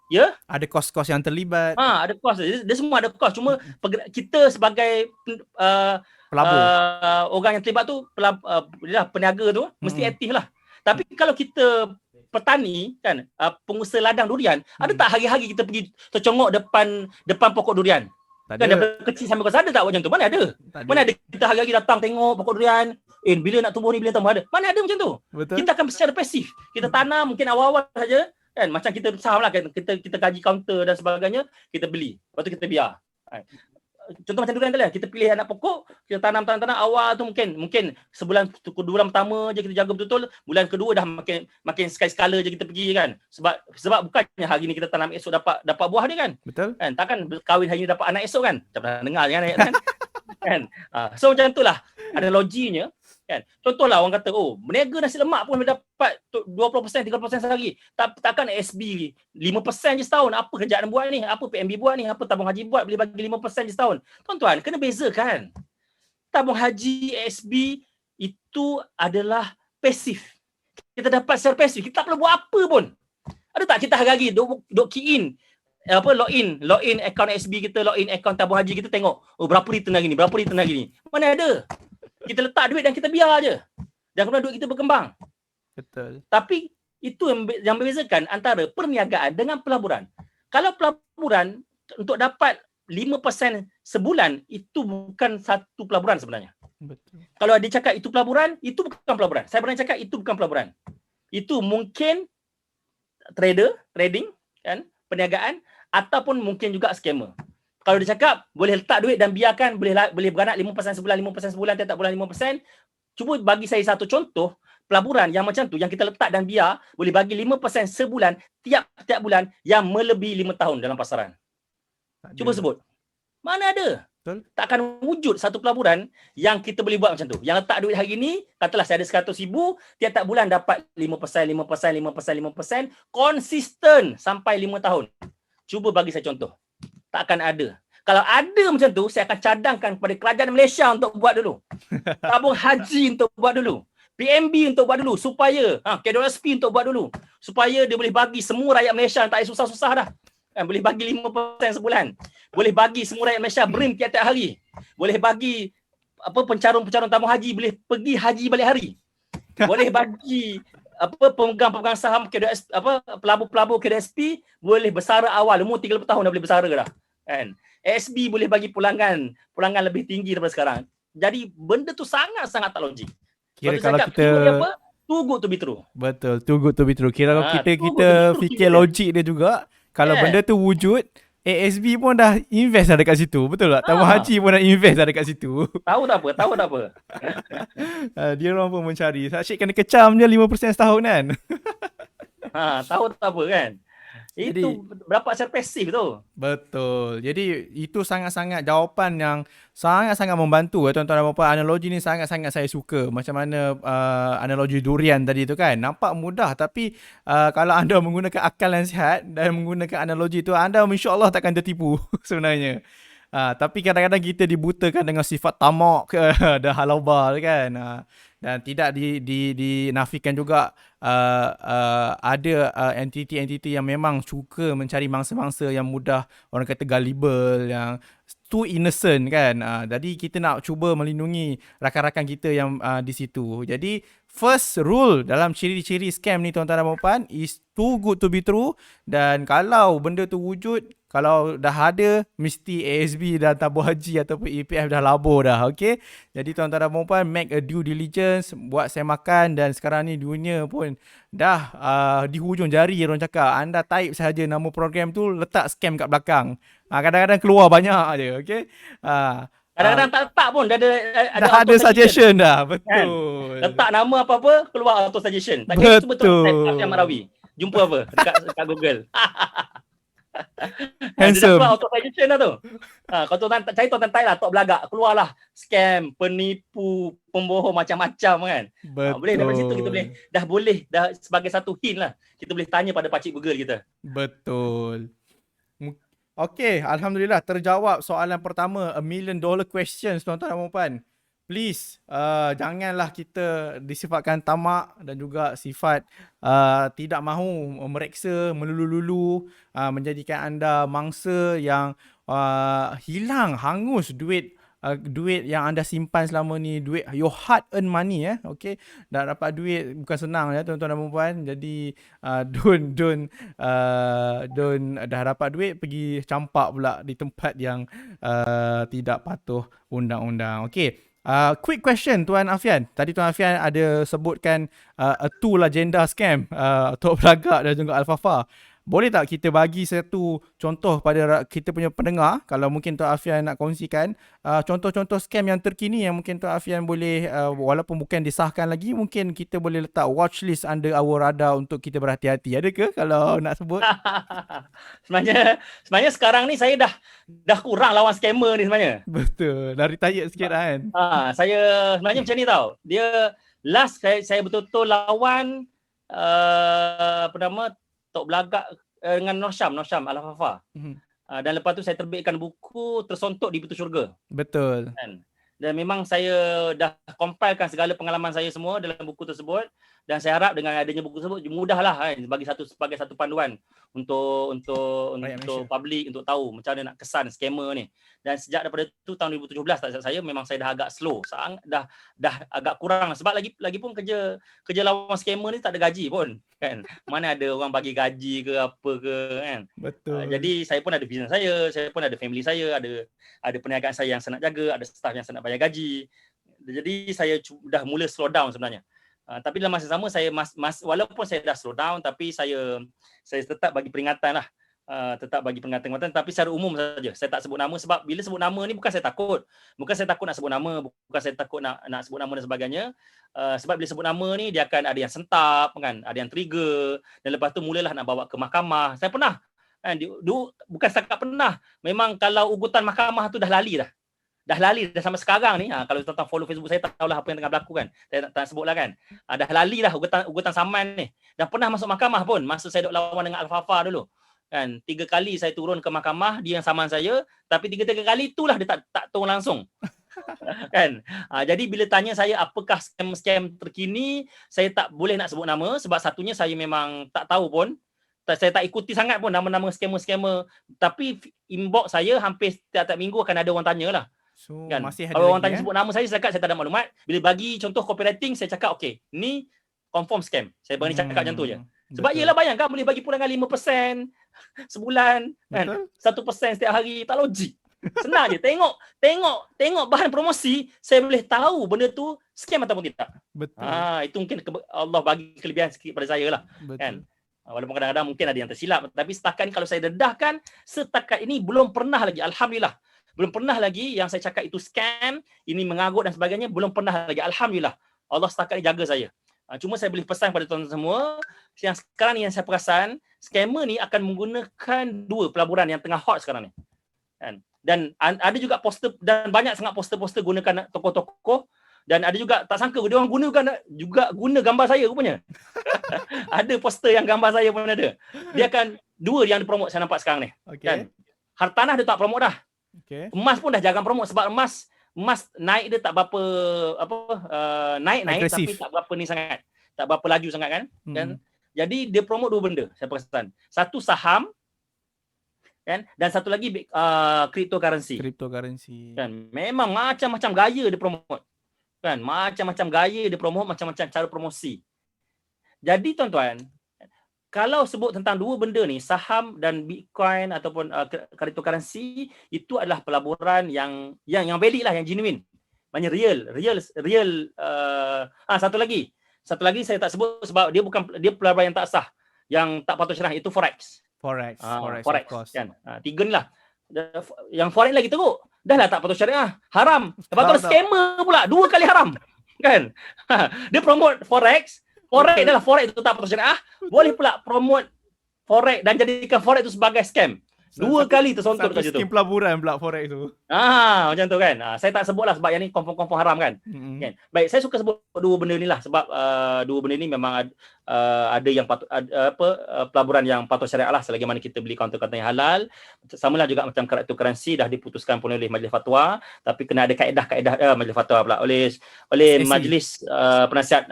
Ya? Ada kos-kos yang terlibat. Ada kos. Dia semua ada kos. Cuma kita sebagai pelabur, orang yang terlibat tu, peniaga tu mesti aktif lah. Tapi kalau kita petani kan, pengusaha ladang durian, ada tak hari-hari kita pergi tercongok depan pokok durian? Kan daripada kecil sampai besar, ada tak buat macam tu? Mana ada? Mana ada kita hari-hari datang tengok pokok durian, bila nak tumbuh ni, bila nak tumbuh, ada? Mana ada macam tu? Betul. Kita akan secara pasif. Kita tanam mungkin awal-awal saja kan, macam kita saham lah kan, kita kaji kaunter dan sebagainya, kita beli. Lepas tu kita biar. Contoh macam durian tadi, kita pilih anak pokok, kita tanam awal tu mungkin sebulan, 2 bulan pertama je kita jaga betul-betul, bulan kedua dah makin sekali-sekala je kita pergi kan. Sebab bukannya hari ni kita tanam esok dapat buah dia kan. Betul. Kan takkan kahwin hari ni dapat anak esok kan. Tak pernah dengar kan ayat kan. Kan? So macam itulah analoginya kan. Contohlah orang kata, berniaga nasi lemak pun dapat 20%, 30% sehari. Takkan SB 5% je setahun. Apa kerjaan buat ni? Apa PMB buat ni? Apa tabung haji buat boleh bagi 5% je setahun? Tuan-tuan, kena bezakan. Tabung haji SB itu adalah pasif. Kita dapat secara pasif. Kita tak perlu buat apa pun. Ada tak kita hari-hari duk key in login account SB kita, login account tabung haji kita, tengok berapa return hari ni. Mana ada? Kita letak duit dan kita biar je. Dan kemudian duit kita berkembang. Betul. Tapi itu yang membezakan antara perniagaan dengan pelaburan. Kalau pelaburan untuk dapat 5% sebulan, itu bukan satu pelaburan sebenarnya. Betul. Kalau dia cakap itu pelaburan, itu bukan pelaburan. Saya pernah cakap itu bukan pelaburan. Itu mungkin trading kan, perniagaan, ataupun mungkin juga scammer. Kalau dia cakap boleh letak duit dan biarkan, boleh beranak 5% sebulan, tiap bulan 5%. Cuba bagi saya satu contoh pelaburan yang macam tu, yang kita letak dan biar, boleh bagi 5% sebulan, tiap bulan, yang melebihi 5 tahun dalam pasaran. Cuba sebut. Mana ada? Betul. Takkan wujud satu pelaburan yang kita boleh buat macam tu. Yang letak duit hari ni, katalah saya ada 100,000, tiap bulan dapat 5%, konsisten sampai 5 tahun. Cuba bagi saya contoh. Takkan ada. Kalau ada macam tu, saya akan cadangkan kepada kerajaan Malaysia untuk buat dulu. Tabung haji untuk buat dulu. PMB untuk buat dulu supaya KWSP untuk buat dulu supaya dia boleh bagi semua rakyat Malaysia tak payah susah-susah dah. Boleh bagi 5% sebulan. Boleh bagi semua rakyat Malaysia BRIM tiap-tiap hari. Boleh bagi pencarung-pencarung tabung haji boleh pergi haji balik hari. Boleh bagi pemegang-pemegang saham KWSP, pelabur-pelabur KWSP boleh bersara awal, umur 30 tahun dah boleh bersara dah. Kan? ASB boleh bagi pulangan lebih tinggi daripada sekarang. Jadi benda tu sangat-sangat tak logik. Kira Lepas tu kalau cakap, kita apa? Too good to be true. betul, too good to be true. Kira kalau too kita good to be true fikir juga. logik dia juga, kalau benda tu wujud, ASB pun dah invest dah dekat situ. Betul tak? Tabung haji pun dah invest dah dekat situ. Tahu tak apa. Dia orang pun mencari. Syed kena kecam je 5% setahun kan. Tahu tak apa kan. Jadi, Itu berapa secara pasif tu. betul. Jadi itu sangat-sangat jawapan yang sangat-sangat membantu tuan-tuan dan puan. Analogi ni sangat-sangat saya suka. Macam mana analogi durian tadi tu kan. Nampak mudah tapi kalau anda menggunakan akal yang sihat dan menggunakan analogi tu, anda insya-Allah takkan tertipu sebenarnya. Tapi kadang-kadang kita dibutakan dengan sifat tamak dan halaubar kan. Dan tidak dinafikan juga ada entiti-entiti yang memang suka mencari mangsa-mangsa yang mudah orang kata gullible, yang too innocent kan. Jadi kita nak cuba melindungi rakan-rakan kita yang di situ. Jadi first rule dalam ciri-ciri scam ni tuan-tuan dan puan is too good to be true. Dan kalau benda tu wujud, kalau dah ada, mesti ASB dan tabung haji ataupun EPF dah labur dah. Okay. Jadi tuan-tuan dan puan make a due diligence, buat semakan. Dan sekarang ni dunia pun dah di hujung jari orang cakap. Anda type sahaja nama program tu, letak scam kat belakang. Kadang-kadang keluar banyak je. Okay. Kadang-kadang tak letak pun dah ada suggestion dah. Betul. Kan? Letak nama apa-apa, keluar auto suggestion. Tak kira cuba tu type Afian Marawi. Jumpa apa dekat Google. Handsome. Dia dah keluar auto suggestion dah tu. Kalau tuan cari tuan type lah, tok belagak, keluarlah scam, penipu, pembohong macam-macam kan. Betul. Boleh daripada situ kita boleh dah sebagai satu hint lah. Kita boleh tanya pada pakcik Google kita. Betul. Okay, Alhamdulillah terjawab soalan pertama, $1 million questions tuan-tuan dan puan. Please, janganlah kita disifatkan tamak dan juga sifat tidak mahu mereksa, melulu-lulu, menjadikan anda mangsa yang hilang, hangus duit yang anda simpan selama ni, duit your hard earn money okay. Dah dapat duit bukan senang tuan-tuan dan puan. Jadi don't dah dapat duit pergi campak pula di tempat yang tidak patuh undang-undang. Okay. Quick question Tuan Afian. Tadi Tuan Afian ada sebutkan a tool agenda scam, Tok Belagak dan juga Al-Fafa. Boleh tak kita bagi satu contoh pada kita punya pendengar, kalau mungkin Tuan Afian nak kongsikan contoh-contoh scam yang terkini yang mungkin Tuan Afian boleh, walaupun bukan disahkan lagi, mungkin kita boleh letak watchlist under our radar untuk kita berhati-hati. Ada ke kalau nak sebut? sebenarnya sekarang ni saya dah kurang lawan scammer ni sebenarnya. Betul. Dah retired sikit kan. Saya sebenarnya macam ni tau. Dia last saya betul-betul lawan Tok Belagak dengan Nur Syam Al-Fafa. Dan lepas tu saya terbitkan buku Tersontok di Pintu Syurga. Betul. Dan memang saya dah compilekan segala pengalaman saya semua dalam buku tersebut, dan saya harap dengan adanya buku tersebut mudahlah sebagai satu panduan untuk public untuk tahu macam mana nak kesan scammer ni. Dan sejak daripada tu tahun 2017 tak silap saya, memang saya dah agak slow, dah agak kurang sebab lagi pun kerja lawan scammer ni tak ada gaji pun kan. Mana ada orang bagi gaji ke apa ke kan. Betul. Jadi saya pun ada bisnes saya pun ada family saya, ada perniagaan saya yang saya nak jaga, ada staff yang saya nak bayar gaji. Jadi saya dah mula slow down sebenarnya. Tapi dalam masa sama saya walaupun saya dah slow down, tapi saya tetap bagi peringatan lah. Tapi secara umum saja. Saya tak sebut nama sebab bila sebut nama ni bukan saya takut nak sebut nama, bukan saya takut nak sebut nama dan sebagainya. Sebab bila sebut nama ni dia akan ada yang sentap kan, ada yang trigger, dan lepas tu mulalah nak bawa ke mahkamah. Saya pernah kan, bukan setakat pernah, memang kalau ugutan mahkamah tu dah lali dah sampai sekarang ni. Kalau tuan-tuan follow Facebook saya tahulah apa yang tengah berlaku kan. Saya tak sebutlah kan. Dah lali dah ugutan saman ni. Dah pernah masuk mahkamah pun masa saya duk lawan dengan Al-Fafa dulu. kan. 3 kali saya turun ke mahkamah, dia yang saman saya, tapi 3 kali itulah dia tak turun langsung. Kan. Jadi bila tanya saya apakah scam-scam terkini, saya tak boleh nak sebut nama sebab satunya saya memang tak tahu pun. Saya tak ikuti sangat pun nama-nama scammer-scammer, tapi inbox saya hampir setiap minggu akan ada orang tanya lah. So Kan. masih ada Kalau orang lagi tanya sebut nama saya cakap saya tak ada maklumat. Bila bagi contoh copywriting, saya cakap okey, ni confirm scam. Saya berani cakap macam tu je. Sebab betul. yelah bayangkan boleh bagi pulangan 5% sebulan, kan? Betul. 1% setiap hari, tak logik. Senang je. Tengok bahan promosi, saya boleh tahu benda tu scam ataupun tidak. Betul. Itu mungkin Allah bagi kelebihan sikit pada saya lah. Betul. Kan? Walaupun kadang-kadang mungkin ada yang tersilap, tapi setakat ni kalau saya dedahkan, setakat ini belum pernah lagi, alhamdulillah. Belum pernah lagi yang saya cakap itu scam, ini mengarut dan sebagainya, belum pernah lagi. Alhamdulillah. Allah setakat ni jaga saya. Cuma saya boleh pesan pada tuan-tuan semua, yang sekarang ni yang saya perasan, scammer ni akan menggunakan 2 pelaburan yang tengah hot sekarang ni. Kan? Dan ada juga poster, dan banyak sangat poster-poster gunakan tokoh-tokoh, dan ada juga tak sangka dia orang juga guna gambar saya rupanya. Ada poster yang gambar saya pun ada. Dia akan 2 yang dipromot saya nampak sekarang ni. Okay. Kan? Hartanah dia tak promot dah. Okay. Emas pun dah jarang promot sebab emas naik dia tak berapa naik Agresif. tapi tak berapa ni sangat. Tak berapa laju sangat kan? Kan? Jadi dia promot 2 benda saya perasan. Satu saham, kan? Dan satu lagi cryptocurrency. Kan? Memang macam-macam gaya dia promot. Kan? Macam-macam gaya dia promot, macam-macam cara promosi. Jadi tuan-tuan, kalau sebut tentang 2 benda ni, saham dan Bitcoin ataupun cryptocurrency, itu adalah pelaburan yang valid lah, yang genuine. Maknanya real. Satu lagi saya tak sebut sebab dia pelaburan yang tak sah, yang tak patut syarah, itu forex. Forex of course. Kan? 3 ni lah. Yang forex lagi teruk. Dah lah tak patut syariah, haram. Lepas tu scammer pula, 2 kali haram. Kan? Dia promote forex adalah forex itu tak patut syariah. Boleh pula promote forex dan jadikan forex itu sebagai scam. 2 kali tersontot kat situ. Skim pelaburan pula forex tu. Macam tu kan. Saya tak sebut lah sebab yang ni confirm haram kan. Kan. Baik, saya suka sebut 2 benda ni lah sebab 2 benda ni memang ada yang patut pelaburan yang patut syariah lah selagi mana kita beli kaunter-kaunter yang halal. Samalah juga macam cryptocurrency dah diputuskan pun oleh Majlis Fatwa, tapi kena ada kaedah Majlis Fatwa pula oleh Majlis Penasihat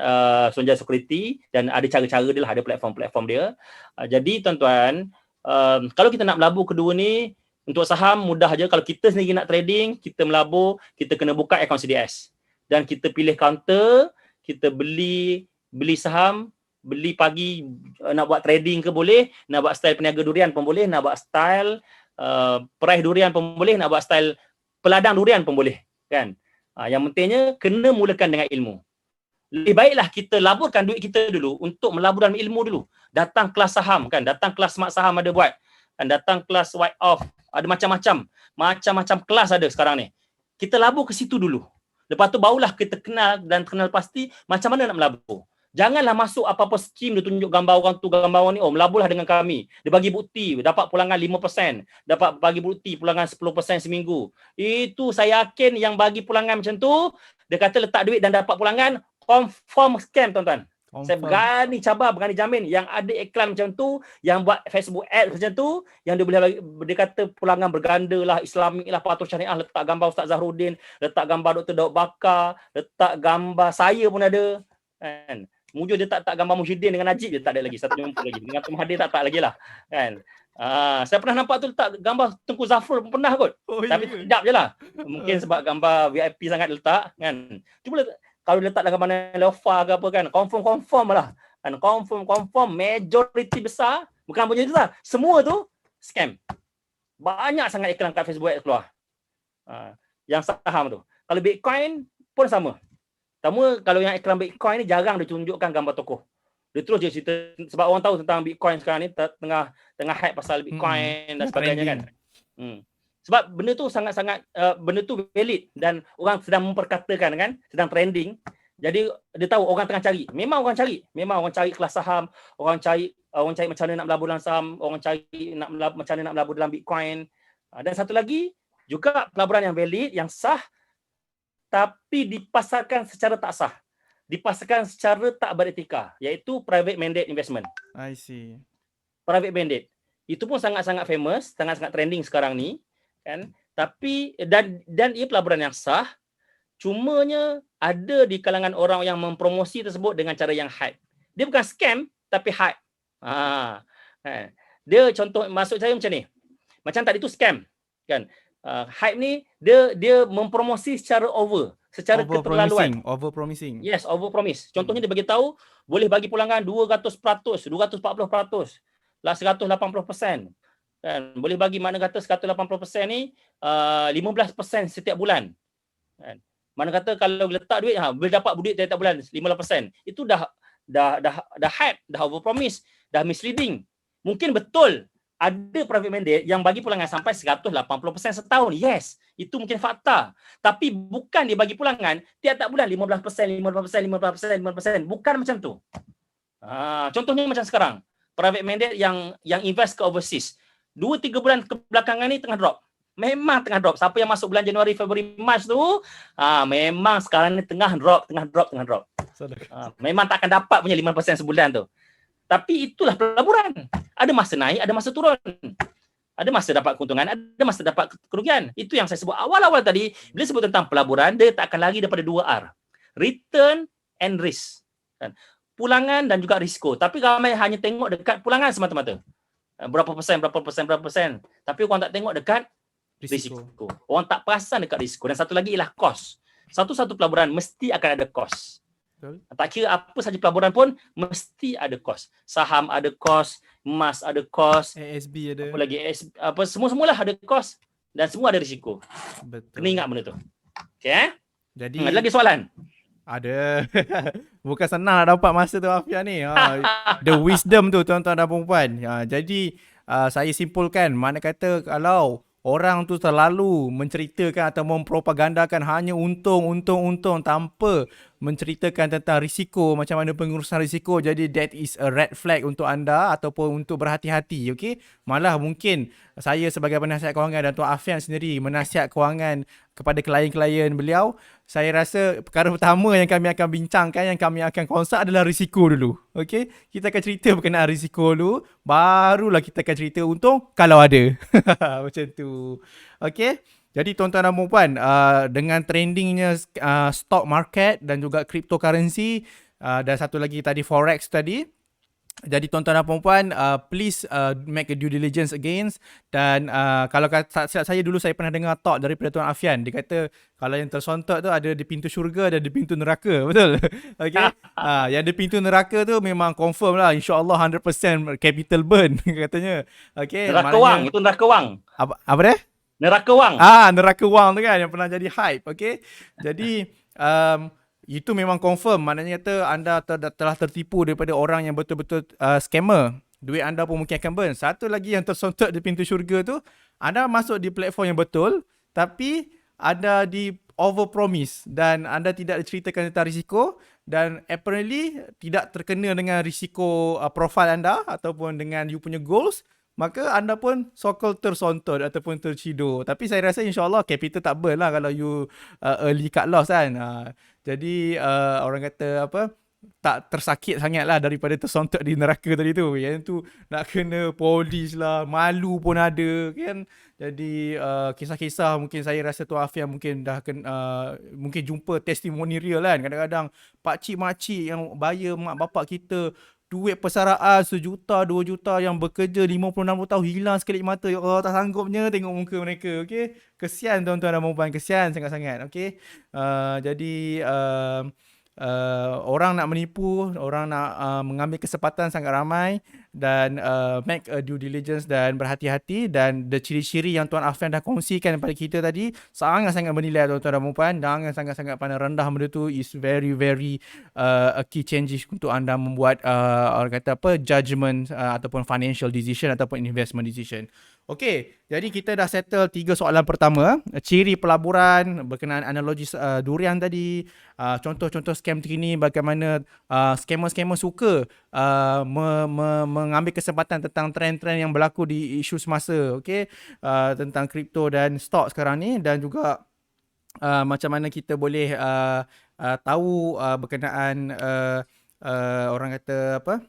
Suruhanjaya Security, dan ada cara-cara dia lah, ada platform-platform dia. Jadi tuan-tuan, kalau kita nak melabur kedua ni, untuk saham mudah aja. Kalau kita sendiri nak trading, kita melabur, kita kena buka akaun CDS dan kita pilih counter, kita beli saham, beli pagi, nak buat trading ke boleh, nak buat style peniaga durian pun boleh, nak buat style peraih durian pun boleh, nak buat style peladang durian pun boleh, kan. Yang pentingnya kena mulakan dengan ilmu. Lebih baiklah kita laburkan duit kita dulu untuk melabur dalam ilmu dulu. Datang kelas saham kan, datang kelas smart saham ada buat. Dan datang kelas white off, ada macam-macam kelas ada sekarang ni. Kita labur ke situ dulu. Lepas tu barulah kita kenal pasti macam mana nak melabur. Janganlah masuk apa-apa skim dia tunjuk gambar orang tu, gambar orang ni, melaburlah dengan kami. Dia bagi bukti, dapat pulangan 5%, dapat bagi bukti pulangan 10% seminggu. Itu saya yakin yang bagi pulangan macam tu, dia kata letak duit dan dapat pulangan, confirm scam tuan-tuan. Saya berani cabar, berani jamin yang ada iklan macam tu, yang buat Facebook ad macam tu, yang dia boleh bagi, dia kata pulangan berganda lah, Islamik lah, patuh syariah, letak gambar Ustaz Zahruddin, letak gambar Dr. Daud Bakar, letak gambar saya pun ada. Kan? Mujur dia tak gambar Muhyiddin dengan Najib, dia tak ada lagi, satu jumpa lagi. Dengan Tuan Mahathir tak lagi lah. Kan? Saya pernah nampak tu letak gambar Tengku Zafrul pun pernah kot. Tapi sekejap je lah. Mungkin sebab gambar VIP sangat letak. Kan? Cuba kalau letak dalam gambar Lofa ke apa kan, confirm lah. Kan? Confirm, majority besar, bukan punya itu lah. Semua tu scam. Banyak sangat iklan kat Facebook keluar. Yang saham tu. Kalau Bitcoin pun sama. Kalau yang iklan Bitcoin ni jarang dia tunjukkan gambar tokoh. Dia terus je cerita sebab orang tahu tentang Bitcoin sekarang ni tengah hype pasal Bitcoin dan sebagainya kan. Sebab benda tu sangat-sangat benda tu valid dan orang sedang memperkatakan kan, sedang trending. Jadi dia tahu orang tengah cari. Memang orang cari kelas saham, orang cari macam mana nak melabur dalam saham, orang cari macam mana nak melabur dalam Bitcoin. Dan satu lagi juga pelaburan yang valid, yang sah tapi dipasarkan secara tak sah. Dipasarkan secara tak beretika, iaitu private mandate investment. I see. Private mandate. Itu pun sangat-sangat famous, sangat-sangat trending sekarang ni, kan? Tapi dan ia pelaburan yang sah, cumanya ada di kalangan orang yang mempromosi tersebut dengan cara yang hype. Dia bukan scam tapi hype. Kan? Dia contoh maksud saya macam ni. Macam tadi tu scam, kan? Hype ni dia mempromosi secara secara keterlaluan. Over promising. Yes, over promise. Contohnya dia bagi tahu boleh bagi pulangan 200%, 240%, lah 180%. Kan? Boleh bagi mana kata 180% ni 15% setiap bulan. Kan? Mana kata kalau letak duit boleh dapat duit setiap bulan 15%. Itu dah hype, dah over promise, dah misleading. Mungkin betul ada private mandate yang bagi pulangan sampai 180% setahun. Yes, itu mungkin fakta. Tapi bukan dia bagi pulangan tiap-tiap bulan 15%, 15%. Bukan macam tu. Contohnya macam sekarang, private mandate yang invest ke overseas. 2-3 bulan kebelakangan ni tengah drop. Memang tengah drop. Siapa yang masuk bulan Januari, Februari, Mac tu, memang sekarang ni tengah drop. Memang tak akan dapat punya 5% sebulan tu. Tapi itulah pelaburan. Ada masa naik, ada masa turun. Ada masa dapat keuntungan, ada masa dapat kerugian. Itu yang saya sebut awal-awal tadi. Bila sebut tentang pelaburan, dia tak akan lari daripada 2R. Return and risk. Pulangan dan juga risiko. Tapi ramai hanya tengok dekat pulangan semata-mata. Berapa persen. Tapi orang tak tengok dekat risiko. Orang tak perasan dekat risiko. Dan satu lagi ialah kos. Satu-satu pelaburan mesti akan ada kos. Tak kira apa saja pelaburan pun mesti ada kos. Saham ada kos, emas ada kos, ASB ada. Apa lagi semua-semualah ada kos dan semua ada risiko. Betul. Kena ingat benda tu. Okey Jadi ada lagi soalan? Ada. Bukan senang nak dapat masa tu Afian ni. The wisdom tu tuan-tuan dan puan-puan. Jadi saya simpulkan, mana kata kalau orang tu terlalu menceritakan atau mempropagandakan hanya untung tanpa menceritakan tentang risiko, macam mana pengurusan risiko, jadi that is a red flag untuk anda ataupun untuk berhati-hati, okey? Malah mungkin saya sebagai penasihat kewangan dan Tuan Afian sendiri menasihat kewangan kepada klien-klien beliau, saya rasa perkara pertama yang kami akan bincangkan, yang kami akan konsult adalah risiko dulu. Okey? Kita akan cerita berkenaan risiko dulu, barulah kita akan cerita untung kalau ada. Macam tu. Okey? Jadi tuan-tuan dan puan-puan, dengan trendingnya stock market dan juga cryptocurrency, dan satu lagi tadi forex tadi, jadi tuan-tuan dan puan-puan, please make a due diligence against. Dan kalau silap saya dulu, saya pernah dengar talk daripada Tuan Afian. Dia kata kalau yang tersontok tu ada di pintu syurga dan di pintu neraka. Betul? Okay. Yang di pintu neraka tu memang confirm lah, InsyaAllah 100% capital burn katanya. Okay. Neraka wang, itu neraka wang. Apa dia? Neraka wang. Neraka wang tu kan yang pernah jadi hype. Okay. Jadi itu memang confirm. Maknanya kata anda telah tertipu daripada orang yang betul-betul scammer. Duit anda pun mungkin akan burn. Satu lagi yang tersontok di pintu syurga tu, anda masuk di platform yang betul, tapi anda di over promise dan anda tidak diceritakan tentang risiko, dan apparently tidak terkena dengan risiko profile anda ataupun dengan you punya goals, maka anda pun so-called tersontot ataupun terciduk. Tapi saya rasa insyaAllah capital tak burn lah kalau you early cut loss kan. Jadi orang kata apa, tak tersakit sangat lah daripada tersontot di neraka tadi tu. Yang tu nak kena polis lah, malu pun ada kan. Jadi kisah-kisah mungkin saya rasa Tuan Afian mungkin dah mungkin jumpa testimoni real kan. Kadang-kadang pakcik-makcik yang bayar mak bapak kita duit persaraan 1 juta, 2 juta yang bekerja 50-60 tahun hilang sekali mata. Ya Allah, tak sanggupnya tengok muka mereka. Okay? Kesian tuan-tuan dan puan-puan. Kesian sangat-sangat. Okay? Jadi orang nak menipu, orang nak mengambil kesempatan sangat ramai, dan make a due diligence dan berhati-hati. Dan the ciri-ciri yang Tuan Afian dah kongsikan kepada kita tadi sangat-sangat bernilai tuan-tuan dan puan-puan. Jangan sangat-sangat pandang rendah benda tu. Is very a key changes untuk anda membuat orang kata apa, judgement ataupun financial decision ataupun investment decision. Okey, jadi kita dah settle 3 soalan pertama. Ciri pelaburan berkenaan analogi durian tadi, contoh-contoh scam terkini, bagaimana scammer-scammer suka mengambil kesempatan tentang trend-trend yang berlaku di isu semasa, okey, tentang kripto dan stok sekarang ni, dan juga macam mana kita boleh tahu berkenaan orang kata apa,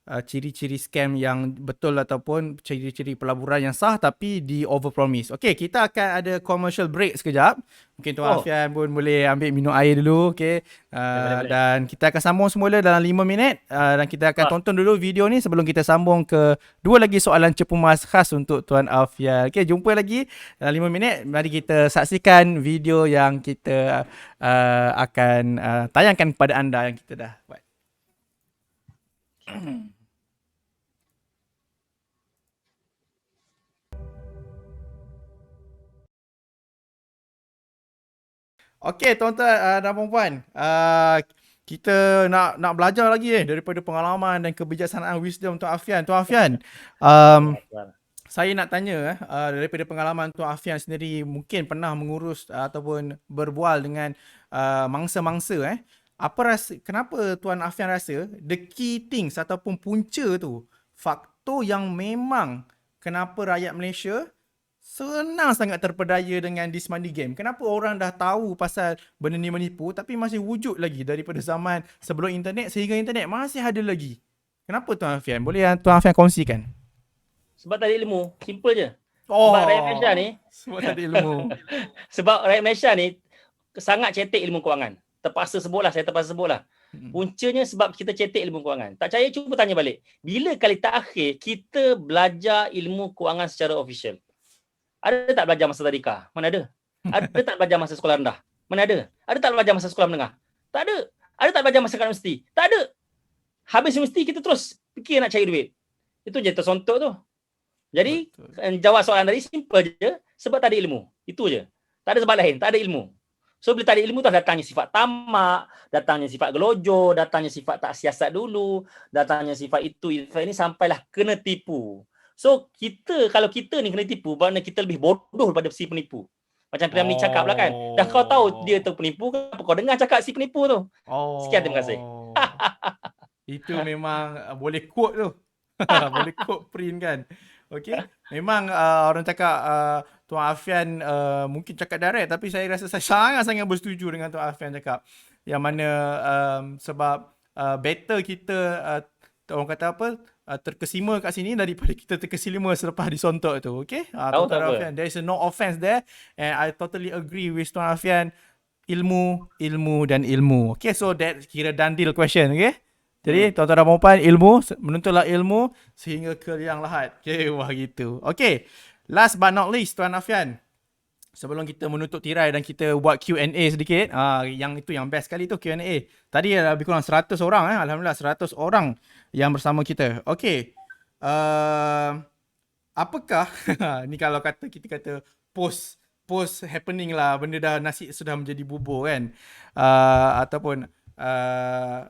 ciri-ciri scam yang betul ataupun ciri-ciri pelaburan yang sah tapi di overpromise. Okey, kita akan ada commercial break sekejap. Mungkin Tuan Oh, Afian pun boleh ambil minum air dulu, okey. boleh. Dan kita akan sambung semula dalam 5 minit dan kita akan Wah, tonton dulu video ni sebelum kita sambung ke dua lagi soalan cepu mas khas untuk Tuan Afian. Okey, jumpa lagi dalam 5 minit. Mari kita saksikan video yang kita akan tayangkan kepada anda yang kita dah buat. Okey, tuan-tuan dan puan-puan, kita nak belajar lagi daripada pengalaman dan kebijaksanaan wisdom Tuan Afian. Tuan Afian, saya nak tanya daripada pengalaman Tuan Afian sendiri, mungkin pernah mengurus ataupun berbual dengan mangsa-mangsa kenapa Tuan Afian rasa the key things ataupun punca tu, faktor yang memang kenapa rakyat Malaysia senang sangat terpedaya dengan this money game. Kenapa orang dah tahu pasal benda ni menipu tapi masih wujud lagi daripada zaman sebelum internet sehingga internet masih ada lagi. Kenapa Tuan Afian? Boleh Tuan Afian kongsikan? sebab tak ada ilmu. Simple je. Sebab rakyat Malaysia ni, sebab tak ada ilmu. sebab rakyat Malaysia ni sangat cetek ilmu kewangan. Saya terpaksa sebutlah. Puncanya sebab kita cetek ilmu kewangan. Tak percaya, cuba tanya balik. Bila kali terakhir kita belajar ilmu kewangan secara official? Ada tak belajar masa tadika? Mana ada? Ada tak belajar masa sekolah rendah? Mana ada? Ada tak belajar masa sekolah menengah? Tak ada. Ada tak belajar masa kat universiti? Tak ada. Habis universiti kita terus fikir nak cari duit. Itu je tersontok tu. Jadi jawab soalan tadi simple je, sebab tak ada ilmu. Itu je. Tak ada sebab lain, tak ada ilmu. So bila tak ada ilmu tu datangnya sifat tamak, datangnya sifat gelojoh, datangnya sifat tak siasat dulu, datangnya sifat itu ini sampailah kena tipu. So kalau kita ni kena tipu, maknanya kita lebih bodoh daripada si penipu. Macam Piramli cakap lah kan. Dah kau tahu dia tu penipu, kenapa kau dengar cakap si penipu tu? Sekian, terima kasih. Itu memang boleh quote tu. Boleh quote print kan. Okey. Memang orang cakap Tuan Afian mungkin cakap direct, tapi saya rasa saya sangat-sangat bersetuju dengan Tuan Afian cakap. Yang mana sebab better kita orang kata apa, terkesima kat sini daripada kita terkesima selepas disontok tu. Okay, Tuan Afian, there is no offense there, and I totally agree with Tuan Afian. Ilmu dan ilmu. Okay, so that kira done deal question. Okay, jadi tuan-tuan dan puan-puan, ilmu, menuntutlah ilmu sehingga ke liang lahat. Okay, wah gitu. Okay, last but not least Tuan Afian, sebelum kita menutup tirai dan kita buat Q&A sedikit, yang itu yang best sekali tu Q&A. Tadi lebih kurang 100 orang Alhamdulillah 100 orang yang bersama kita. Okey. Apakah ni kalau kita kata post happening lah, benda dah nasi sudah menjadi bubur kan. Ataupun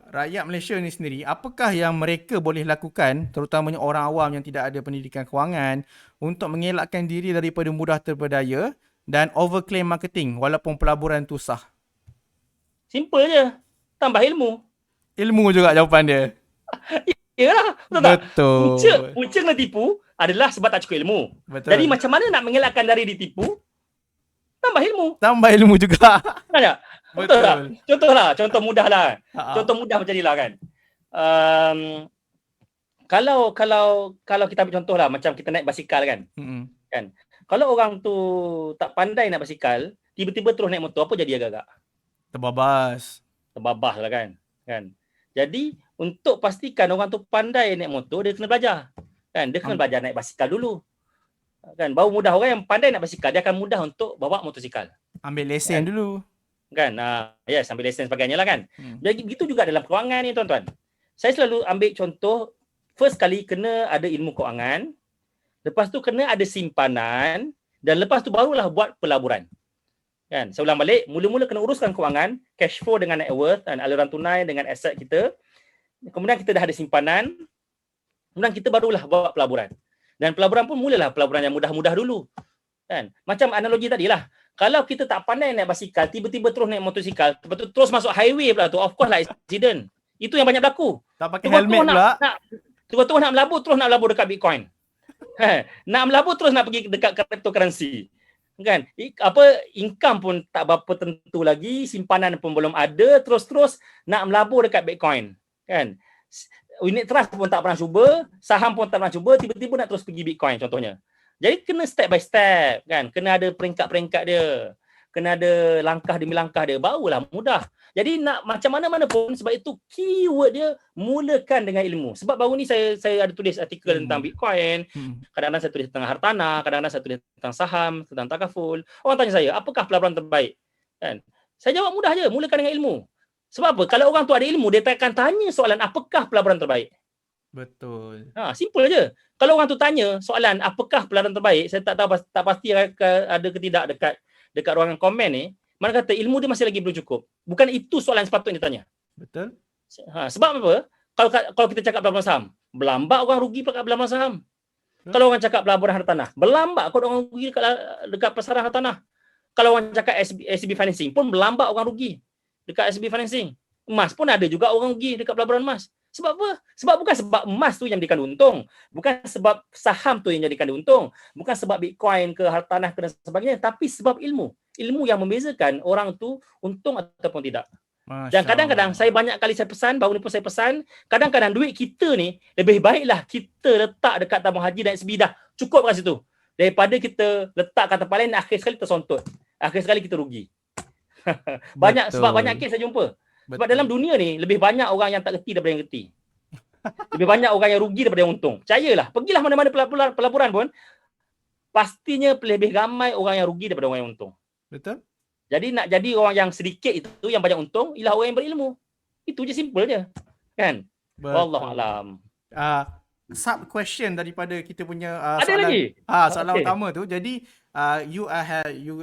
rakyat Malaysia ni sendiri, apakah yang mereka boleh lakukan, terutamanya orang awam yang tidak ada pendidikan kewangan, untuk mengelakkan diri daripada mudah terpedaya dan overclaim marketing walaupun pelaburan tu sah? Simple je. Tambah ilmu. Ilmu juga jawapan dia. Yalah, betul tak? Betul. Punca kena tipu adalah sebab tak cukup ilmu. Betul. Jadi macam mana nak mengelakkan dari ditipu? Tambah ilmu. Tambah ilmu juga. Kan tak? Betul tak? Contoh mudah lah. Contoh mudah macam ni lah kan. Kalau kita ambil contoh lah, macam kita naik basikal kan. Kan? Kalau orang tu tak pandai naik basikal, tiba-tiba terus naik motor, apa jadi agak-agak? Terbabas lah kan. Jadi untuk pastikan orang tu pandai naik motor, dia kena belajar. Kan? Dia kena belajar naik basikal dulu. Kan? Baru mudah, orang yang pandai naik basikal, dia akan mudah untuk bawa motosikal. Ambil lesen dulu. Kan? Yes, ambil lesen sebagainya lah kan. Jadi begitu juga dalam kewangan ni tuan-tuan. Saya selalu ambil contoh, first kali kena ada ilmu kewangan, lepas tu kena ada simpanan, dan lepas tu barulah buat pelaburan. Kan? Saya ulang balik, mula-mula kena uruskan kewangan, cash flow dengan net worth dan aliran tunai dengan aset kita. Kemudian kita dah ada simpanan, kemudian kita barulah buat pelaburan. Dan pelaburan pun mulalah pelaburan yang mudah-mudah dulu. Kan? Macam analogi tadilah. Kalau kita tak pandai naik basikal, tiba-tiba terus naik motosikal, lepas tu terus masuk highway pula tu, of course lah accident. Itu yang banyak berlaku. Tak pakai helmet pula. Tua-tua nak melabur dekat Bitcoin. Nak melabur terus nak pergi dekat cryptocurrency. Kan? Income pun tak berapa tentu lagi, simpanan pun belum ada, terus nak melabur dekat Bitcoin. Kan? unit trust pun tak pernah cuba, saham pun tak pernah cuba, tiba-tiba nak terus pergi Bitcoin contohnya. Jadi kena step by step kan, kena ada peringkat-peringkat dia. Kena ada langkah demi langkah dia, barulah mudah. Jadi nak macam mana-mana pun, sebab itu keyword dia mulakan dengan ilmu. Sebab baru ni saya ada tulis artikel tentang Bitcoin, kadang-kadang saya tulis tentang hartanah, kadang-kadang saya tulis tentang saham, tentang takaful. Orang tanya saya, apakah pelaburan terbaik? Kan? Saya jawab mudah je, mulakan dengan ilmu. Sebab apa? Kalau orang tu ada ilmu, dia akan tanya soalan apakah pelaburan terbaik. Betul. Simple je. Kalau orang tu tanya soalan apakah pelaburan terbaik, saya tak tahu, tak pasti ada ke tidak dekat ruangan komen ni, mana kata ilmu dia masih lagi belum cukup. Bukan itu soalan sepatutnya ditanya. Betul. Sebab apa? Kalau kita cakap pelaburan saham, berlambak orang rugi dekat pelaburan saham. Kalau orang cakap pelaburan hartanah, berlambak orang rugi dekat pasaran hartanah. Kalau orang cakap SCB financing pun berlambak orang rugi dekat SCB financing. Emas pun ada juga orang rugi dekat pelaburan emas. Sebab apa? Sebab bukan sebab emas tu yang jadikan untung. Bukan sebab saham tu yang jadikan untung. Bukan sebab Bitcoin ke hartanah ke dan sebagainya. Tapi sebab ilmu. Ilmu yang membezakan orang tu untung ataupun tidak. Dan kadang-kadang saya banyak kali saya pesan, baru ni pun saya pesan, kadang-kadang duit kita ni lebih baiklah kita letak dekat tabung haji dan SB dah. Cukup kat situ. Daripada kita letak kat tempat lain, akhir sekali tersontot. Akhir sekali kita rugi. Sebab banyak kes saya jumpa. Sebab dalam dunia ni lebih banyak orang yang tak reti daripada yang reti. Lebih banyak orang yang rugi daripada yang untung. Percayalah, pergilah mana-mana pelaburan pun, pastinya lebih ramai orang yang rugi daripada orang yang untung. Betul. Jadi nak jadi orang yang sedikit itu, yang banyak untung, ialah orang yang berilmu. Itu je, simple je. Kan? Wallahualam. Sub question daripada kita punya ada soalan lagi? Soalan utama tu. Jadi you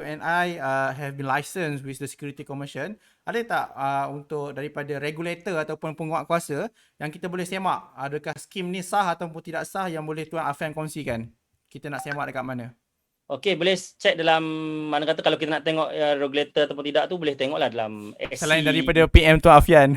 and I have been licensed with the Security Commission. Ada tak untuk daripada regulator ataupun penguatkuasa yang kita boleh semak adakah skim ni sah ataupun tidak sah yang boleh Tuan Afian kongsikan? Kita nak semak dekat mana? Okey, boleh check dalam, mana kata kalau kita nak tengok regulator ataupun tidak tu, boleh tengoklah dalam SC. Selain daripada PM Tuan Afian.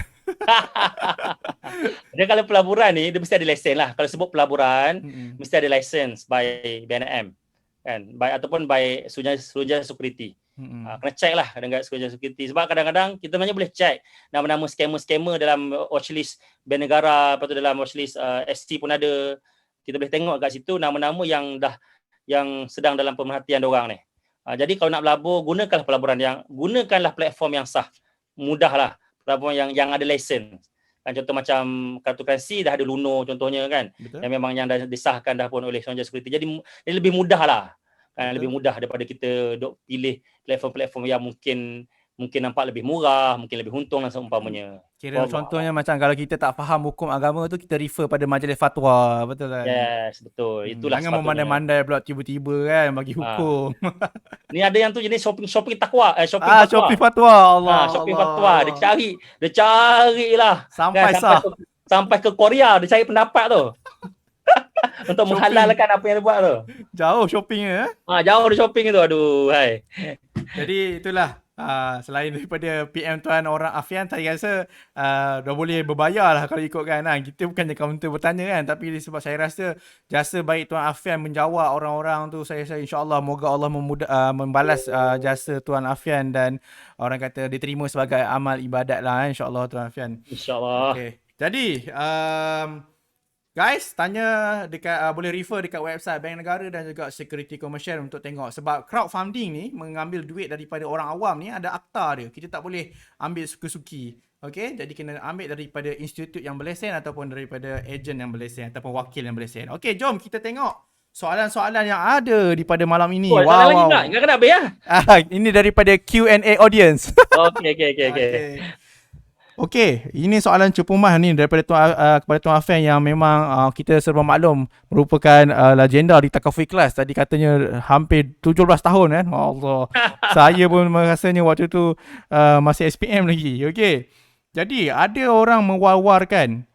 Dan kalau pelaburan ni, dia mesti ada lesen lah. Kalau sebut pelaburan, mesti ada license by BNM. Kan? Ataupun by Suruhanjaya Security. Kena check lah dengan Suruhanjaya Security. Sebab kadang-kadang kita sebenarnya boleh check nama-nama scammer-scammer dalam watchlist Bank Negara, lepas tu dalam watchlist SC pun ada. Kita boleh tengok kat situ nama-nama yang sedang dalam pemerhatian diorang ni. Jadi kalau nak berlabur, gunakanlah platform yang sah. Mudahlah. Platform yang ada lesen. Kan contoh macam kartu currency dah ada Luno contohnya kan. Betul. Yang memang yang dah disahkan dah pun oleh Suruhanjaya Security. Jadi lebih mudah lah. Kan, lebih mudah daripada kita pilih platform-platform yang mungkin nampak lebih murah, mungkin lebih untung dan seumpamanya. Kira contohnya macam kalau kita tak faham hukum agama tu, kita refer pada majlis fatwa, betul kan? Yes, betul. Itulah jangan memandai-mandai pula tiba-tiba kan bagi hukum. Ni ada yang tu jenis shopping takwa, shopping fatwa. Shopping fatwa. Allah. Shopping fatwa. Dia carilah sampai kan, sampai ke Korea dia cari pendapat tu. Untuk menghalalkan apa yang dia buat tu. Jauh shoppingnya. Jauh dia shopping tu. Aduh, hai. Jadi itulah. Selain daripada PM Tuan orang Afian, saya rasa dah boleh berbayar lah kalau ikutkan. Kita bukannya counter bertanya kan, tapi sebab saya rasa jasa baik Tuan Afian menjawab orang-orang tu, saya insyaAllah moga Allah membalas jasa Tuan Afian dan orang kata diterima sebagai amal ibadat lah insyaAllah Tuan Afian. InsyaAllah. Okay. Jadi guys, tanya dekat boleh refer dekat website Bank Negara dan juga Security Commission untuk tengok. Sebab crowdfunding ni mengambil duit daripada orang awam ni ada akta dia. Kita tak boleh ambil suki-suki. Okay, jadi kena ambil daripada institut yang berlesen ataupun daripada ejen yang berlesen ataupun wakil yang berlesen. Okay, jom kita tengok soalan-soalan yang ada di pada malam ini. Soalan lagi tak? Ingat kena habis lah. Ini daripada Q&A audience. Okay. Okey, ini soalan cupumah ni daripada kepada Tuan Afian yang memang kita serba maklum merupakan legenda di Takaful Ikhlas. Tadi katanya hampir 17 tahun kan. Allah. Saya pun rasanya waktu tu masih SPM lagi. Okey. Jadi ada orang mewawarkan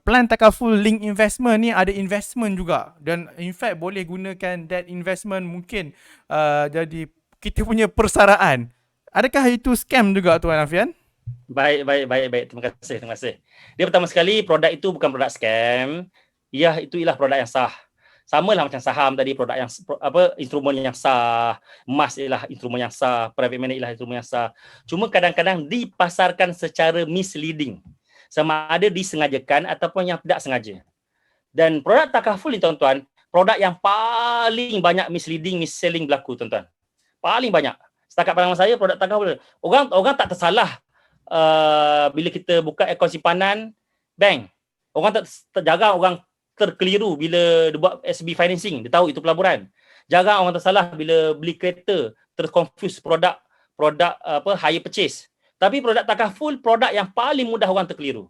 plan Takaful Link Investment ni ada investment juga, dan in fact boleh gunakan that investment mungkin jadi kita punya persaraan. Adakah itu scam juga Tuan Afian? Baik. Terima kasih. Dia pertama sekali, produk itu bukan produk scam. Itu ialah produk yang sah. Sama lah macam saham tadi, produk yang instrumen yang sah. Emas ialah instrumen yang sah. Private money ialah instrumen yang sah. Cuma kadang-kadang dipasarkan secara misleading. sama ada disengajakan ataupun yang tidak sengaja. Dan produk takaful ni tuan-tuan, produk yang paling banyak misleading, mis-selling berlaku tuan-tuan. Paling banyak. Setakat pandangan saya produk takaful. Orang tak tersalah bila kita buka akaun simpanan bank. Orang tak jarang orang terkeliru bila dia buat SB financing, dia tahu itu pelaburan. Jarang orang tersalah bila beli kereta, terconfuse produk hire purchase. Tapi produk takaful produk yang paling mudah orang terkeliru.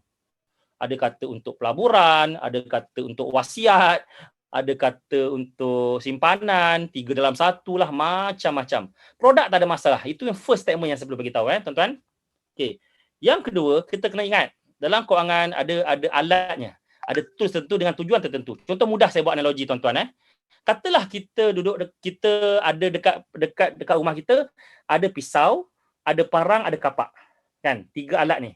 Ada kata untuk pelaburan, ada kata untuk wasiat, ada kata untuk simpanan, 3 dalam 1 lah, macam-macam. Produk tak ada masalah. Itu yang first statement yang saya perlu bagi tahu tuan-tuan. Okey. Yang kedua, kita kena ingat, dalam kewangan ada alatnya. Ada tools tertentu dengan tujuan tertentu. Contoh mudah saya buat analogi tuan-tuan. Katalah kita kita ada dekat rumah kita, ada pisau, ada parang, ada kapak. Kan? 3 alat ni.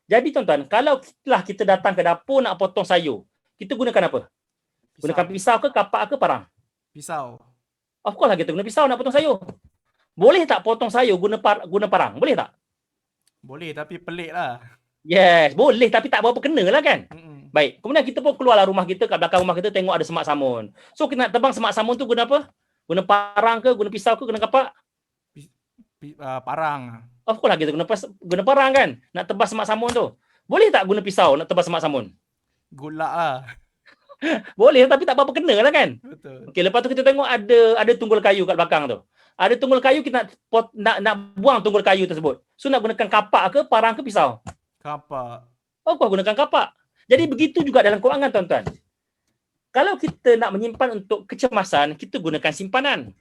Jadi tuan-tuan, kalau kita datang ke dapur nak potong sayur, kita gunakan apa? Gunakan pisau ke, kapak ke, parang? Pisau. Of course lah kita guna pisau nak potong sayur. Boleh tak potong sayur guna parang? Boleh tak? Boleh, tapi pelik lah. Yes, boleh tapi tak berapa kena lah kan? Baik, kemudian kita pun keluarlah rumah kita, kat belakang rumah kita tengok ada semak samun. So kita nak tebang semak samun tu guna apa? Guna parang ke, guna pisau ke, guna kapak? Parang. Of course lah kita guna parang kan? Nak tebas semak samun tu. Boleh tak guna pisau nak tebas semak samun? Gulak lah. Boleh tapi tak berapa kena lah kan? Betul. Okey, lepas tu kita tengok ada tunggul kayu kat belakang tu. Ada tunggul kayu, kita nak buang tunggul kayu tersebut. So nak gunakan kapak ke, parang ke, pisau? Kapak. Oh, kau gunakan kapak. Jadi begitu juga dalam kewangan tuan-tuan. Kalau kita nak menyimpan untuk kecemasan, kita gunakan simpanan.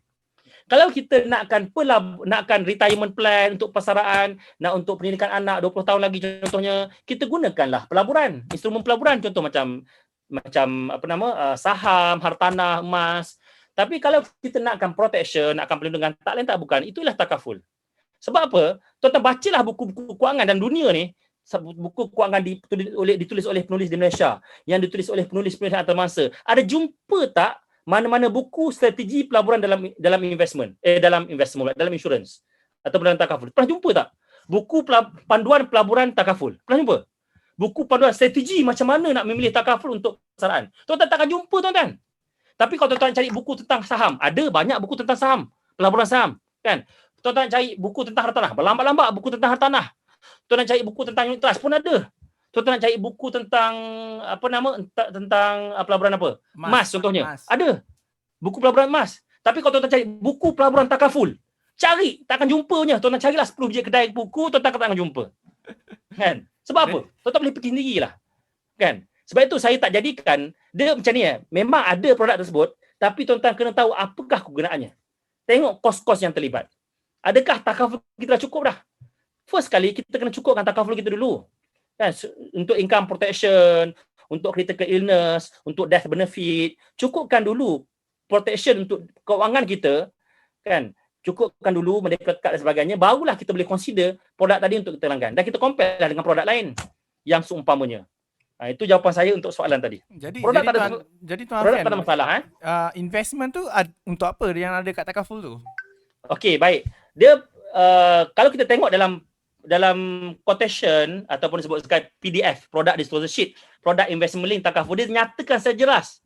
Kalau kita nakkan retirement plan untuk persaraan, nak untuk pendidikan anak 20 tahun lagi contohnya, kita gunakanlah pelaburan, instrumen pelaburan contoh macam saham, hartanah, emas. Tapi kalau kita nakkan protection, nakkan perlindungan, tak lain tak bukan, itulah takaful. Sebab apa? Tuan-tuan bacalah buku-buku kewangan dan dunia ni, buku kewangan ditulis oleh penulis di Malaysia, yang ditulis oleh penulis-penulis antarabangsa. Ada jumpa tak mana-mana buku strategi pelaburan dalam insurance atau dalam takaful? Pernah jumpa tak? Buku panduan pelaburan takaful. Pernah jumpa? Buku panduan strategi macam mana nak memilih takaful untuk persaraan. Tuan-tuan takkan jumpa tuan-tuan. Tapi kalau tuan-tuan cari buku tentang saham, ada banyak buku tentang saham, pelaburan saham, kan? Tuan-tuan cari buku tentang hartanah, berlambat-lambat buku tentang hartanah. Tuan nak cari buku tentang unit trust pun ada. Tuan nak cari buku tentang pelaburan apa? Emas contohnya. Mas. Ada. Buku pelaburan emas. Tapi kalau tuan cari buku pelaburan takaful, cari takkan jumpanya. Tuan carilah 10 biji kedai buku, tuan takkan jumpa. Kan? Sebab apa? Tuan boleh pergi sendirilah. Kan? Sebab itu saya tak jadikan dia macam ni memang ada produk tersebut, tapi tuan kena tahu apakah kegunaannya. Tengok kos-kos yang terlibat. Adakah takaful kita dah cukup dah? First kali kita kena cukupkan takaful kita dulu. Kan? Untuk income protection, untuk critical illness, untuk death benefit, cukupkan dulu protection untuk kewangan kita, kan? Cukupkan dulu medical card dan sebagainya, barulah kita boleh consider produk tadi untuk kita langgan. Dan kita compare lah dengan produk lain yang seumpamanya. Itu jawapan saya untuk soalan tadi. Jadi produk tak ada masalah. Investment tu untuk apa yang ada kat takaful tu? Okey, baik. Dia kalau kita tengok dalam quotation ataupun disebut sebagai PDF, product disclosure sheet, produk investment link takaful, dia nyatakan secara jelas.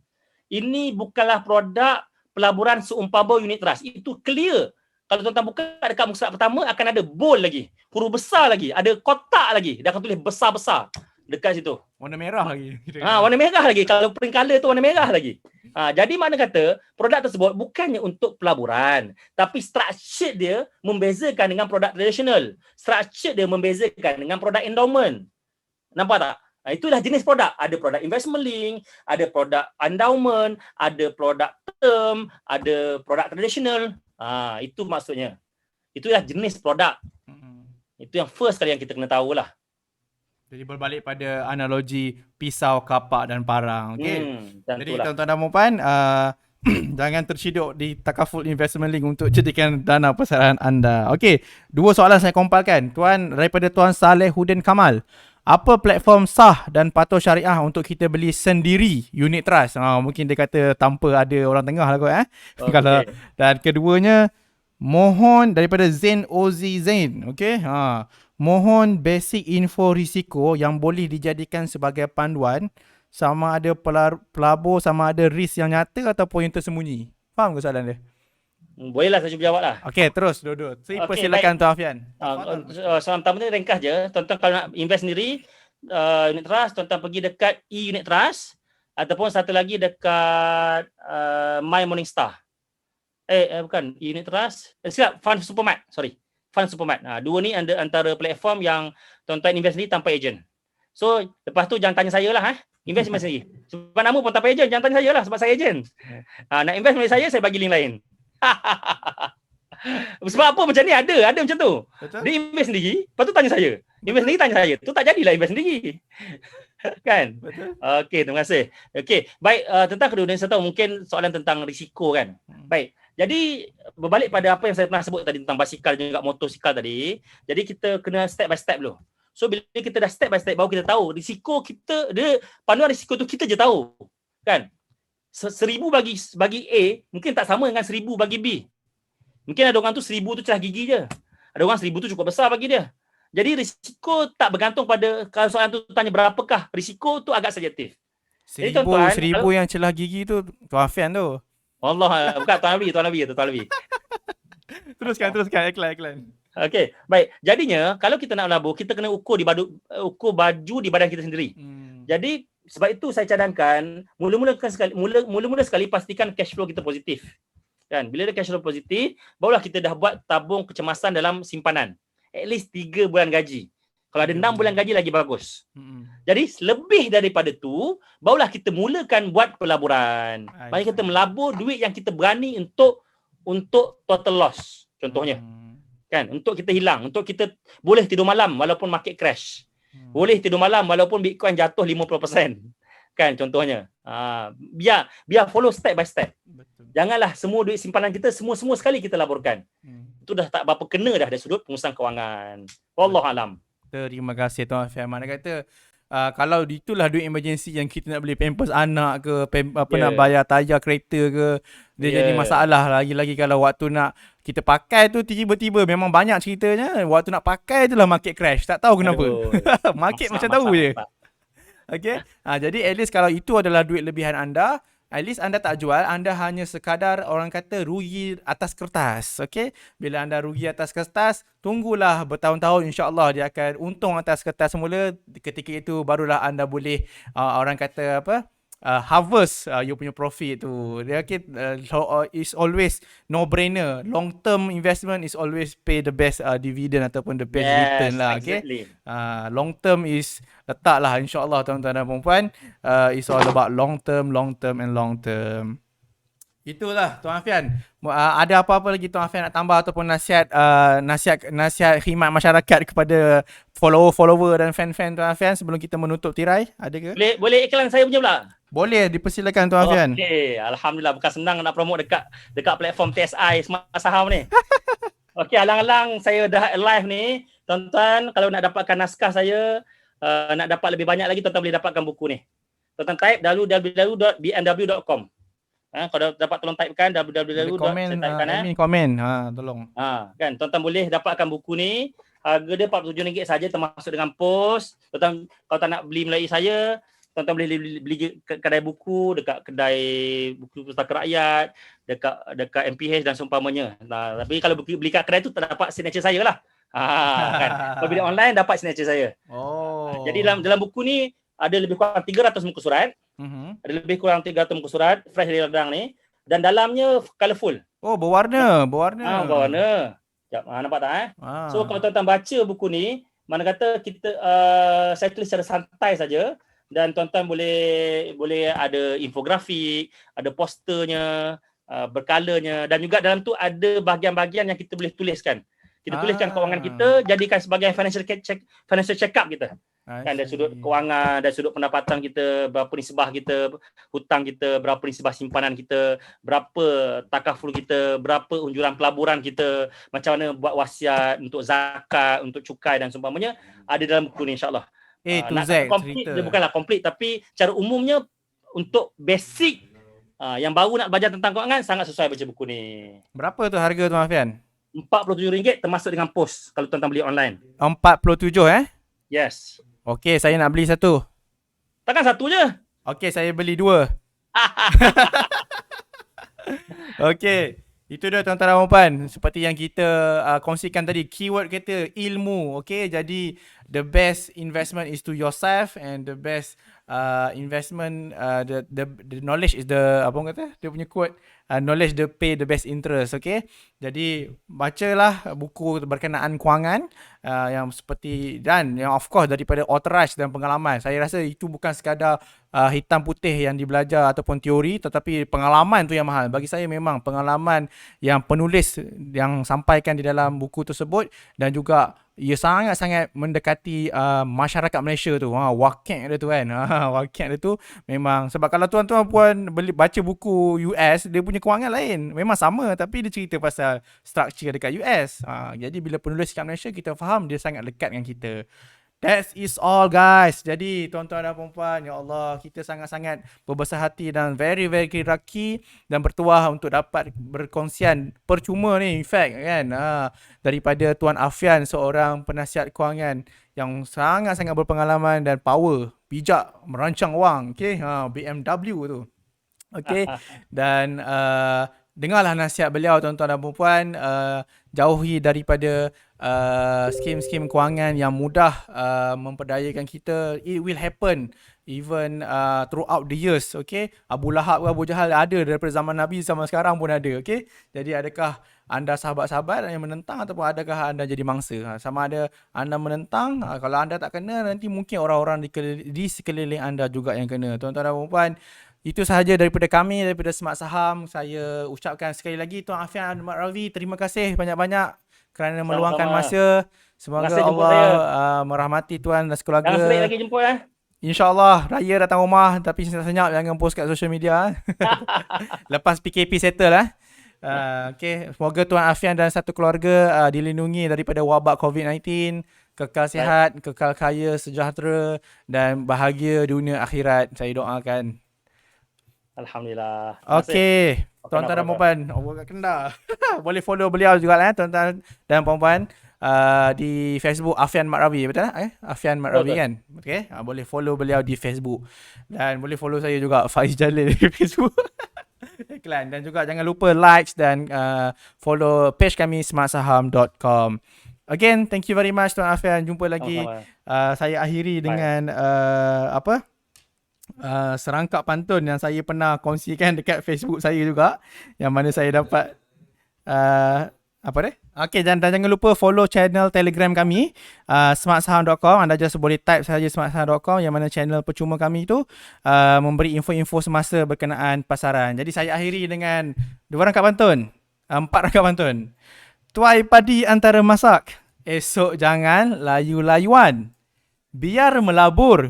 Ini bukanlah produk pelaburan seumpama unit trust. Itu clear. Kalau tuan-tuan buka dekat muka surat pertama akan ada bold lagi, huruf besar lagi, ada kotak lagi, dia akan tulis besar-besar dekat situ. Warna merah lagi. Warna merah lagi. Kalau print color tu warna merah lagi. Jadi mana kata produk tersebut bukannya untuk pelaburan, tapi structure dia membezakan dengan produk tradisional. Structure dia membezakan dengan produk endowment. Nampak tak? Itulah jenis produk. Ada produk investment link, ada produk endowment, ada produk term, ada produk tradisional. Itu maksudnya. Itulah jenis produk. Itu yang first kali yang kita kena tahulah. Jadi berbalik pada analogi pisau, kapak dan parang. Okay? Jadi Tentulah. tuan-tuan dan puan, jangan terciduk di takaful investment link untuk jadikan dana persaraan anda. Okey, 2 soalan saya kompilkan. Tuan, daripada Tuan Salehuddin Kamal. Apa platform sah dan patuh syariah untuk kita beli sendiri unit trust? Mungkin dia kata tanpa ada orang tengah lah kot. Kalau, dan keduanya, mohon daripada Zain Ozi Zain. Okey. mohon basic info risiko yang boleh dijadikan sebagai panduan, sama ada pelabur, sama ada risk yang nyata ataupun yang tersembunyi. Faham ke soalan dia? Bolehlah saya cuba jawab lah. Okey, terus Dodot. Saya Okey, persilakan Tuan Afian. Soalan pertama ni ringkas je. Tuan-tuan kalau nak invest sendiri, unit trust, tuan-tuan pergi dekat e-unit trust ataupun satu lagi dekat My Morningstar. Bukan, e-unit trust. Silap, Fund Supermart. Sorry. Fund Supermart. Dua ni antara platform yang tuan-tuan invest sendiri tanpa ejen. So, lepas tu jangan tanya saya lah. Invest sendiri. Sebab nama pun tanpa ejen, jangan tanya saya lah sebab saya ejen. Nak invest dengan saya bagi link lain. Sebab apa macam ni ada macam tu. Betul? Dia invest sendiri, lepas tu tanya saya. Invest sendiri tanya saya. Tu tak jadilah invest sendiri. Kan? Betul. Okey, terima kasih. Okey, baik, tentang kedua saya tahu mungkin soalan tentang risiko kan. Baik. Jadi berbalik pada apa yang saya pernah sebut tadi tentang basikal dan juga motosikal tadi. Jadi kita kena step by step dulu. So bila kita dah step by step baru kita tahu risiko kita, dia panduan risiko tu kita je tahu. Kan? 1000 bagi A mungkin tak sama dengan 1000 bagi B. Mungkin ada orang tu 1000 tu celah gigi je. Ada orang 1000 tu cukup besar bagi dia. Jadi risiko tak bergantung pada, kalau soalan tu tanya berapakah, risiko tu agak subjektif. 1000 yang celah gigi tu Tuan Afian tu. Allah, bukan Tuan Nabi. Teruskan iklan. Okey, baik. Jadinya kalau kita nak melabur, kita kena ukur baju di badan kita sendiri. Jadi sebab itu saya cadangkan mula-mula sekali pastikan cash flow kita positif. Kan? Bila ada cash flow positif, barulah kita dah buat tabung kecemasan dalam simpanan. At least 3 bulan gaji. Kalau ada 6 bulan gaji lagi bagus. Jadi lebih daripada tu, barulah kita mulakan buat pelaburan. Mari kita melabur duit yang kita berani untuk total loss. Contohnya. Kan? Untuk kita hilang. Untuk kita boleh tidur malam walaupun market crash. Boleh tidur malam walaupun Bitcoin jatuh 50%. Kan contohnya. Biar follow step by step. Betul. Janganlah semua duit simpanan kita semua sekali kita laburkan. Itu dah tak berapa kena dah dari sudut pengurusan kewangan. Wallahualam. Terima kasih Tuan Afian. Mana kata kalau itulah duit emergency yang kita nak beli pampers anak ke, nak bayar tayar kereta ke, dia jadi masalah. Lagi-lagi kalau waktu nak kita pakai tu tiba-tiba memang banyak ceritanya. Waktu nak pakai itulah market crash. Tak tahu kenapa. Market macam tahu je. Okay. Jadi at least kalau itu adalah duit lebihan anda, at least anda tak jual, anda hanya sekadar orang kata rugi atas kertas. Okay. Bila anda rugi atas kertas, tunggulah bertahun-tahun, insyaAllah dia akan untung atas kertas semula. Ketika itu barulah anda boleh orang kata apa, harvest you punya profit tu. Dia is always no brainer. Long term investment is always pay the best dividend ataupun the best return lah. Exactly. Okay. Long term is letaklah insyaAllah tuan-tuan dan puan-puan. It's all about long term. Itulah Tuan Afian. Ada apa-apa lagi Tuan Afian nak tambah ataupun nasihat khidmat masyarakat kepada follower dan fan-fan Tuan Afian sebelum kita menutup tirai? Ada ke? Boleh iklan saya punya pula? Boleh, dipersilakan Tuan Afian. Okey, alhamdulillah, bukan senang nak promote dekat platform TSI Smart Saham ni. Okey, alang-alang saya dah live ni. Tuan-tuan kalau nak dapatkan naskah saya, nak dapat lebih banyak lagi, tuan-tuan boleh dapatkan buku ni. Tuan-tuan type www.bmw.com. Kalau dapat tolong typekan www. Komen, tolong. Kan, tuan-tuan boleh dapatkan buku ni. Harga dia RM47 saja termasuk dengan pos. Tuan-tuan kalau tak nak beli melalui saya, tuan-tuan boleh beli kedai buku, dekat kedai buku pustaka rakyat, dekat MPH dan seumpamanya. Tapi kalau beli kat kedai tu tak dapat signature saya lah. Kan. Kalau beli online dapat signature saya. Jadi dalam buku ni ada lebih kurang 300 muka surat. Ada lebih kurang 300 muka surat fresh dari ladang ni, dan dalamnya colourful. Berwarna. Berwarna. Sekejap, nampak tak So kalau tuan-tuan baca buku ni, mana kata kita saya tulis secara santai saja, dan tuan-tuan boleh ada infografik, ada posternya, berkalanya, dan juga dalam tu ada bahagian-bahagian yang kita boleh tuliskan. Kita tuliskan kewangan kita, jadikan sebagai financial check up kita. Kan dari sudut kewangan, dari sudut pendapatan kita, berapa nisbah kita, hutang kita, berapa nisbah simpanan kita, berapa takaful kita, berapa unjuran pelaburan kita, macam mana buat wasiat untuk zakat, untuk cukai dan seumpamanya, ada dalam buku ni insya-Allah. Dia bukanlah komplit, tapi cara umumnya untuk basic yang baru nak belajar tentang kewangan sangat sesuai baca buku ni. Berapa tu harga Tuan Afian? RM47 termasuk dengan pos kalau tuan-tuan beli online. 47 Yes. Okey, saya nak beli satu. Takkan satu je. Okey, saya beli dua. Okey. Itu dia tuan-tuan dan puan. Seperti yang kita kongsikan tadi, keyword kita ilmu. Okey, jadi the best investment is to yourself and the best investment the knowledge is the apa orang kata? Dia punya quote, knowledge the pay the best interest. Okey. Jadi bacalah buku berkenaan kewangan yang seperti dan yang of course daripada authorized dan pengalaman. Saya rasa itu bukan sekadar hitam putih yang dibelajar ataupun teori, tetapi pengalaman tu yang mahal. Bagi saya memang pengalaman yang penulis yang sampaikan di dalam buku tersebut dan juga ia sangat-sangat mendekati masyarakat Malaysia tu. Wakil dia tu kan. Wakil dia tu memang sebab kalau tuan-tuan puan baca buku US, dia punya kewangan lain. Memang sama tapi dia cerita pasal structure dekat US. Jadi bila penulis kat Malaysia kita faham dia sangat lekat dengan kita. That is all guys. Jadi tuan-tuan dan puan-puan, ya Allah, kita sangat-sangat berbesar hati dan very lucky dan bertuah untuk dapat berkongsian percuma ni in fact kan daripada Tuan Afian, seorang penasihat kewangan yang sangat-sangat berpengalaman dan power, bijak merancang wang, okey, BMW tu. Okey. Dan dengarlah nasihat beliau tuan-tuan dan puan-puan, jauhi daripada skim-skim kewangan yang mudah memperdayakan kita. It will happen even throughout the years. Okay, Abu Lahab, Abu Jahal ada daripada zaman Nabi sampai sekarang pun ada. Okay, jadi adakah anda sahabat-sahabat yang menentang ataupun adakah anda jadi mangsa? Sama ada anda menentang, kalau anda tak kena, nanti mungkin orang-orang di sekeliling anda juga yang kena. Tuan-tuan dan puan-puan, itu sahaja daripada kami, daripada Smart Saham. Saya ucapkan sekali lagi Tuan Afian Ahmad Ravi, terima kasih banyak-banyak kerana meluangkan masa. Semoga Allah merahmati tuan dan sekeluarga. Jangan serik lagi jemput InsyaAllah raya datang rumah, tapi senyap-senyap jangan post kat social media. Lepas PKP settle okay. Semoga Tuan Afian dan satu keluarga dilindungi daripada wabak COVID-19, kekal sihat, kekal kaya, sejahtera dan bahagia dunia akhirat. Saya doakan. Alhamdulillah. Okey. Tuan-tuan dan puan-puan, kat Kedah. Boleh follow beliau juga tuan-tuan dan puan-puan di Facebook Afian Mat Ravi, betul tak? Afian Mat Ravi kan? Okey. Boleh follow beliau di Facebook. Dan boleh follow saya juga Faiz Jalil di Facebook. Iklan. Dan juga jangan lupa likes dan follow page kami smartsaham.com. Again, thank you very much Tuan Afian. Jumpa lagi. Saya akhiri dengan serangkap pantun yang saya pernah kongsikan dekat Facebook saya juga, yang mana saya dapat okey, dan jangan lupa follow channel Telegram kami smartsaham.com. Anda just boleh type sahaja smartsaham.com, yang mana channel percuma kami tu memberi info-info semasa berkenaan pasaran. Jadi saya akhiri dengan 2 rangkap pantun, 4 rangkap pantun. Tuai padi antara masak, esok jangan layu-layuan. Biar melabur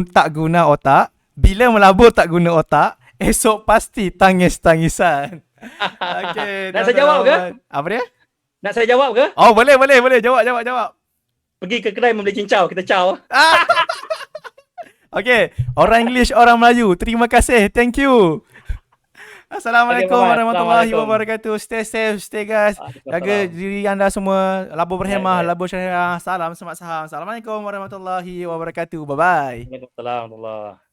tak guna otak, bila melabur tak guna otak, esok pasti tangis-tangisan. Okay, nak saya jawab ke? Apa dia? Nak saya jawab ke? Oh, boleh. Jawab. Pergi ke kedai membeli cincau, kita caw. Okay, orang English, orang Melayu. Terima kasih. Thank you. Assalamualaikum warahmatullahi wabarakatuh. Stay safe, stay guys. Jaga diri anda semua. Labur berhemah, labur syariah. Salam Smart Saham. Assalamualaikum warahmatullahi wabarakatuh. Bye-bye. Waalaikumsalam warahmatullahi.